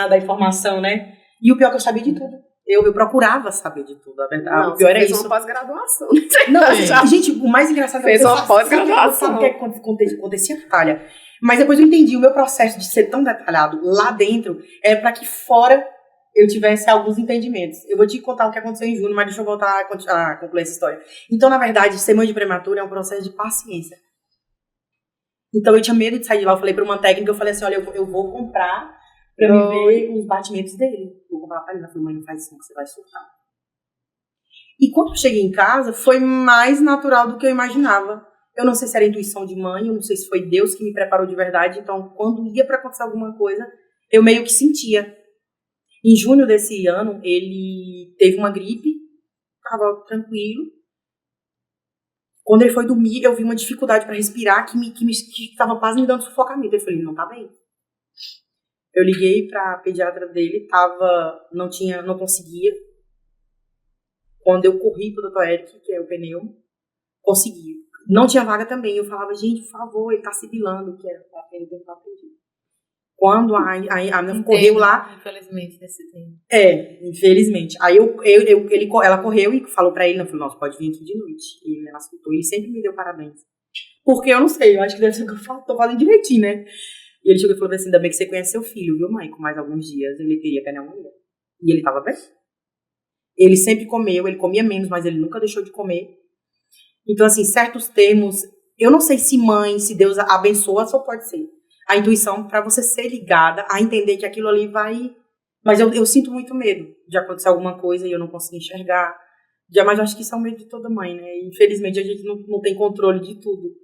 da informação, né? E o pior é que eu sabia de tudo. Eu procurava saber de tudo, a verdade. Não, o pior é fez isso. uma pós-graduação. Não, gente, o mais engraçado Fez uma pós-graduação. Sabe o que acontecia, Natália? Mas depois eu entendi, o meu processo de ser tão detalhado lá dentro é para que fora eu tivesse alguns entendimentos. Eu vou te contar o que aconteceu em junho, mas deixa eu voltar a concluir essa história. Então, na verdade, ser mãe de prematuro é um processo de paciência. Então, eu tinha medo de sair de lá. Eu falei para uma técnica, eu falei assim, olha, eu vou comprar para me ver os batimentos dele. Vou comprar para ele. Ela falou, mãe, não faz isso, você vai surtar. E quando eu cheguei em casa, foi mais natural do que eu imaginava. Eu não sei se era intuição de mãe, eu não sei se foi Deus que me preparou de verdade. Então, quando ia para acontecer alguma coisa, eu meio que sentia. Em junho desse ano, ele teve uma gripe, estava tranquilo. Quando ele foi dormir, eu vi uma dificuldade para respirar que estava quase me dando sufocamento. Eu falei, não tá bem. Eu liguei para a pediatra dele, não conseguia. Quando eu corri pro Dr. Eric, que é o pneu, consegui. Não tinha vaga também. Eu falava, gente, por favor, ele tá sibilando, que era para ele tentar pedir. Quando a menina correu lá... Infelizmente, nesse tempo. Infelizmente. Aí ela correu e falou pra ele, não, falou, nossa, pode vir aqui de noite. E ela escutou, ele sempre me deu parabéns. Porque eu não sei, eu acho que deve ser que eu tô fazendo direitinho, né? E ele chegou e falou assim, ainda bem que você conhece seu filho, viu, mãe? Com mais alguns dias ele teria pneumonia. E ele tava bem. Ele sempre comeu, ele comia menos, mas ele nunca deixou de comer. Então, assim, certos termos, eu não sei se mãe, se Deus abençoa, só pode ser. A intuição para você ser ligada, a entender que aquilo ali vai... Mas eu sinto muito medo de acontecer alguma coisa e eu não conseguir enxergar. Mas eu acho que isso é um medo de toda mãe, né? Infelizmente, a gente não tem controle de tudo.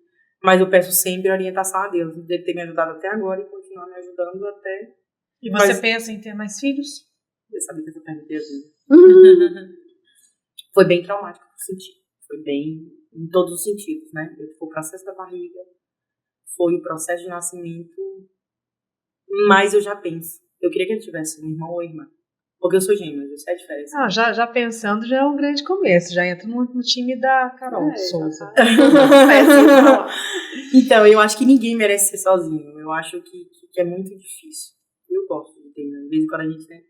Mas eu peço sempre orientação a Deus. Dele ter me ajudado até agora e continuar me ajudando até... E você pensa em ter mais filhos? Eu sabia que eu perguntei a vida. Foi bem traumático eu senti. Foi bem... em todos os sentidos, né? Foi o processo da barriga, foi o processo de nascimento, mas eu já penso. Eu queria que ele tivesse um irmão ou irmã. Porque eu sou gêmea, eu sei a diferença. Já pensando, já é um grande começo. Já entra no time da Carol Souza. Então, eu acho que ninguém merece ser sozinho. Eu acho que é muito difícil. Eu gosto de ter, né? De vez em quando a gente, né,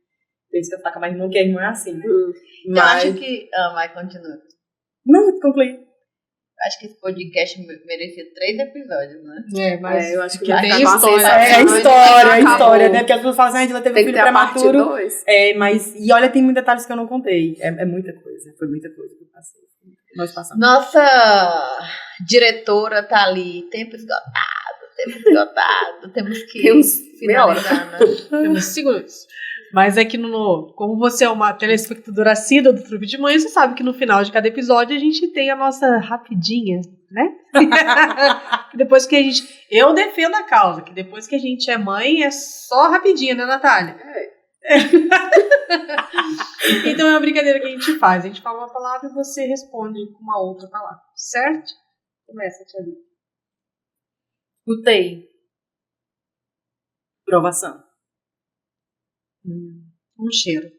pensa que faca, mas não que a irmã é assim. Né? Eu acho que... vai, continua. Não, concluí. Acho que esse podcast merecia 3 episódios, né? Mas eu acho que tem tem história. É história, né? Porque as pessoas falam assim, a Angela teve um tem que filho ter a parte prematuro. 2. Mas, e olha, tem muitos detalhes que eu não contei. É muita coisa, foi muita coisa que eu passei. Nós passamos. Nossa diretora tá ali, tempo esgotado, temos que finalizar, né? Temos 5 minutos. Mas é que, como você é uma telespectadora assídua do Trupe de Mãe, você sabe que no final de cada episódio a gente tem a nossa rapidinha, né? Depois que a gente... Eu defendo a causa, que depois que a gente é mãe é só rapidinha, né, Natália? Então é uma brincadeira que a gente faz. A gente fala uma palavra e você responde com uma outra palavra, certo? Começa, Tia Lívia. Escutei. Provação. Um cheiro.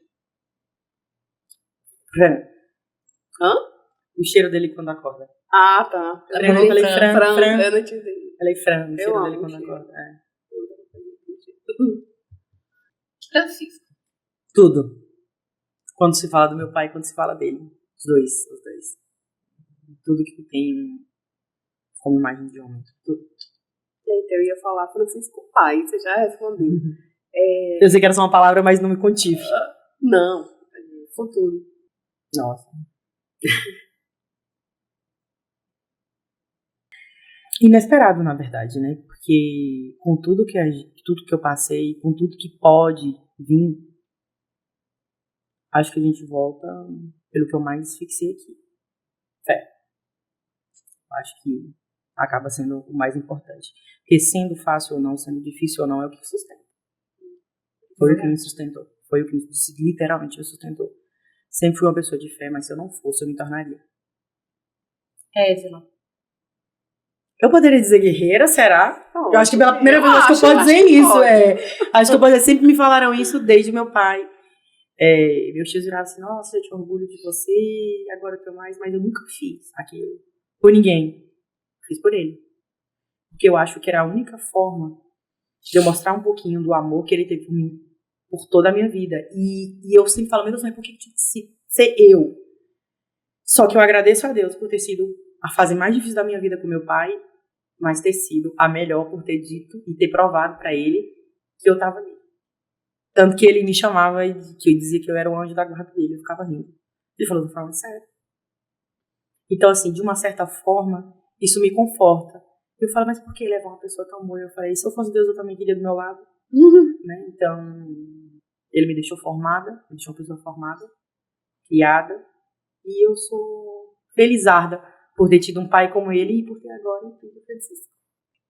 Hã? O cheiro dele quando acorda. Ah, tá. Eu falei Fran. Eu não te entendi. Falei Fran, o cheiro amo dele quando cheiro. acorda. Francisco. Tudo. Quando se fala do meu pai, quando se fala dele. Os dois. Tudo que eu tenho como imagem de homem. Tudo. Então, eu ia falar Francisco Pai, você já respondeu. Eu sei que era só uma palavra, mas não me contive. Não, futuro. Nossa. Inesperado, na verdade, né? Porque com tudo que eu passei, com tudo que pode vir, acho que a gente volta pelo que eu mais fixei aqui. Fé. Acho que acaba sendo o mais importante. Porque sendo fácil ou não, sendo difícil ou não, é o que sustenta. Foi o que me sustentou. Foi o que literalmente me sustentou. Sempre fui uma pessoa de fé, mas se eu não fosse, eu me tornaria. Edila. Eu poderia dizer guerreira, será? Pode. Eu acho que pela primeira vez que eu posso dizer isso. Acho que eu posso, sempre me falaram isso desde meu pai. Meus tios viravam assim, nossa, eu tinha orgulho de você, agora eu tenho mais, mas eu nunca fiz aquilo por ninguém. Fiz por ele. Porque eu acho que era a única forma de eu mostrar um pouquinho do amor que ele teve por mim, por toda a minha vida. E eu sempre falo, meu Deus, mas por que tinha que ser eu? Só que eu agradeço a Deus por ter sido a fase mais difícil da minha vida com meu pai, mas ter sido a melhor por ter dito e ter provado pra ele que eu tava ali. Tanto que ele me chamava e que eu dizia que eu era o anjo da guarda dele, eu ficava rindo. Ele falou, tô falando sério. Então, assim, de uma certa forma, isso me conforta. Eu falo, mas por que levar uma pessoa tão boa? Eu falei, se eu fosse Deus, eu também queria do meu lado. Né? Então, ele me deixou formada, me deixou uma pessoa formada, criada, e eu sou felizarda por ter tido um pai como ele e por ter agora um filho Francisco.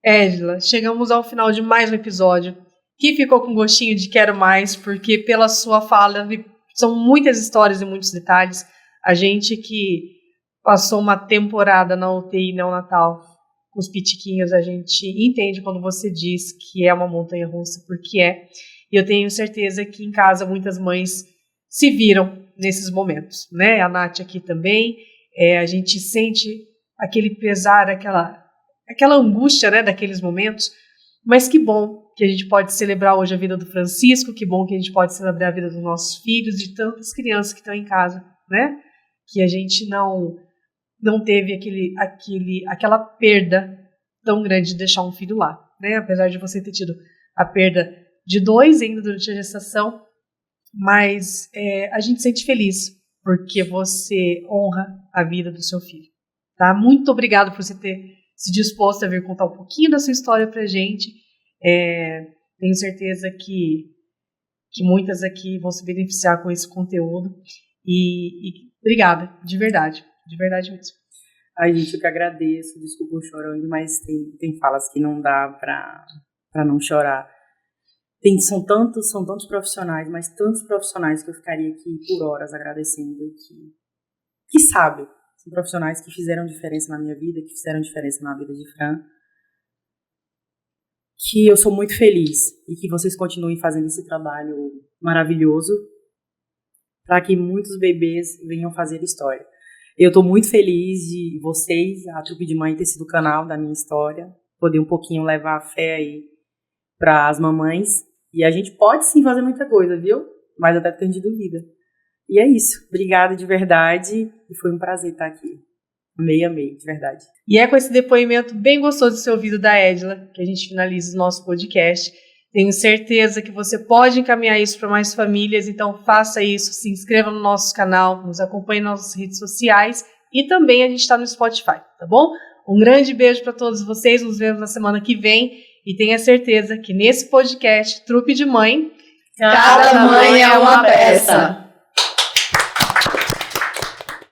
Edila, chegamos ao final de mais um episódio, que ficou com gostinho de quero mais, porque pela sua fala, são muitas histórias e muitos detalhes. A gente que passou uma temporada na UTI neonatal com os pitiquinhos, a gente entende quando você diz que é uma montanha-russa, porque é. E eu tenho certeza que em casa muitas mães se viram nesses momentos, né? A Nath aqui também. A gente sente aquele pesar, aquela angústia, né, daqueles momentos, mas que bom que a gente pode celebrar hoje a vida do Francisco, que bom que a gente pode celebrar a vida dos nossos filhos, de tantas crianças que estão em casa, né, que a gente não teve aquela perda tão grande de deixar um filho lá, né, apesar de você ter tido a perda de 2 ainda durante a gestação, mas a gente se sente feliz porque você honra a vida do seu filho. Tá? Muito obrigada por você ter se disposto a vir contar um pouquinho da sua história pra gente. Tenho certeza que muitas aqui vão se beneficiar com esse conteúdo. E obrigada, de verdade mesmo. Ai, gente, eu que agradeço, desculpa o chorando, mas tem falas que não dá pra não chorar. São tantos profissionais, mas tantos profissionais que eu ficaria aqui por horas agradecendo, que sabem, são profissionais que fizeram diferença na minha vida, que fizeram diferença na vida de Fran, que eu sou muito feliz e que vocês continuem fazendo esse trabalho maravilhoso para que muitos bebês venham fazer história. Eu estou muito feliz de vocês, a Trupe de Mãe, ter sido o canal da minha história, poder um pouquinho levar a fé aí para as mamães. E a gente pode sim fazer muita coisa, viu? Mas até que a gente duvida. E é isso. Obrigada de verdade. E foi um prazer estar aqui. Amei, de verdade. E é com esse depoimento bem gostoso de ser ouvido da Edila que a gente finaliza o nosso podcast. Tenho certeza que você pode encaminhar isso para mais famílias, então faça isso, se inscreva no nosso canal, nos acompanhe nas nossas redes sociais e também a gente está no Spotify, tá bom? Um grande beijo para todos vocês, nos vemos na semana que vem e tenha certeza que nesse podcast, Trupe de Mãe, cada mãe é uma peça.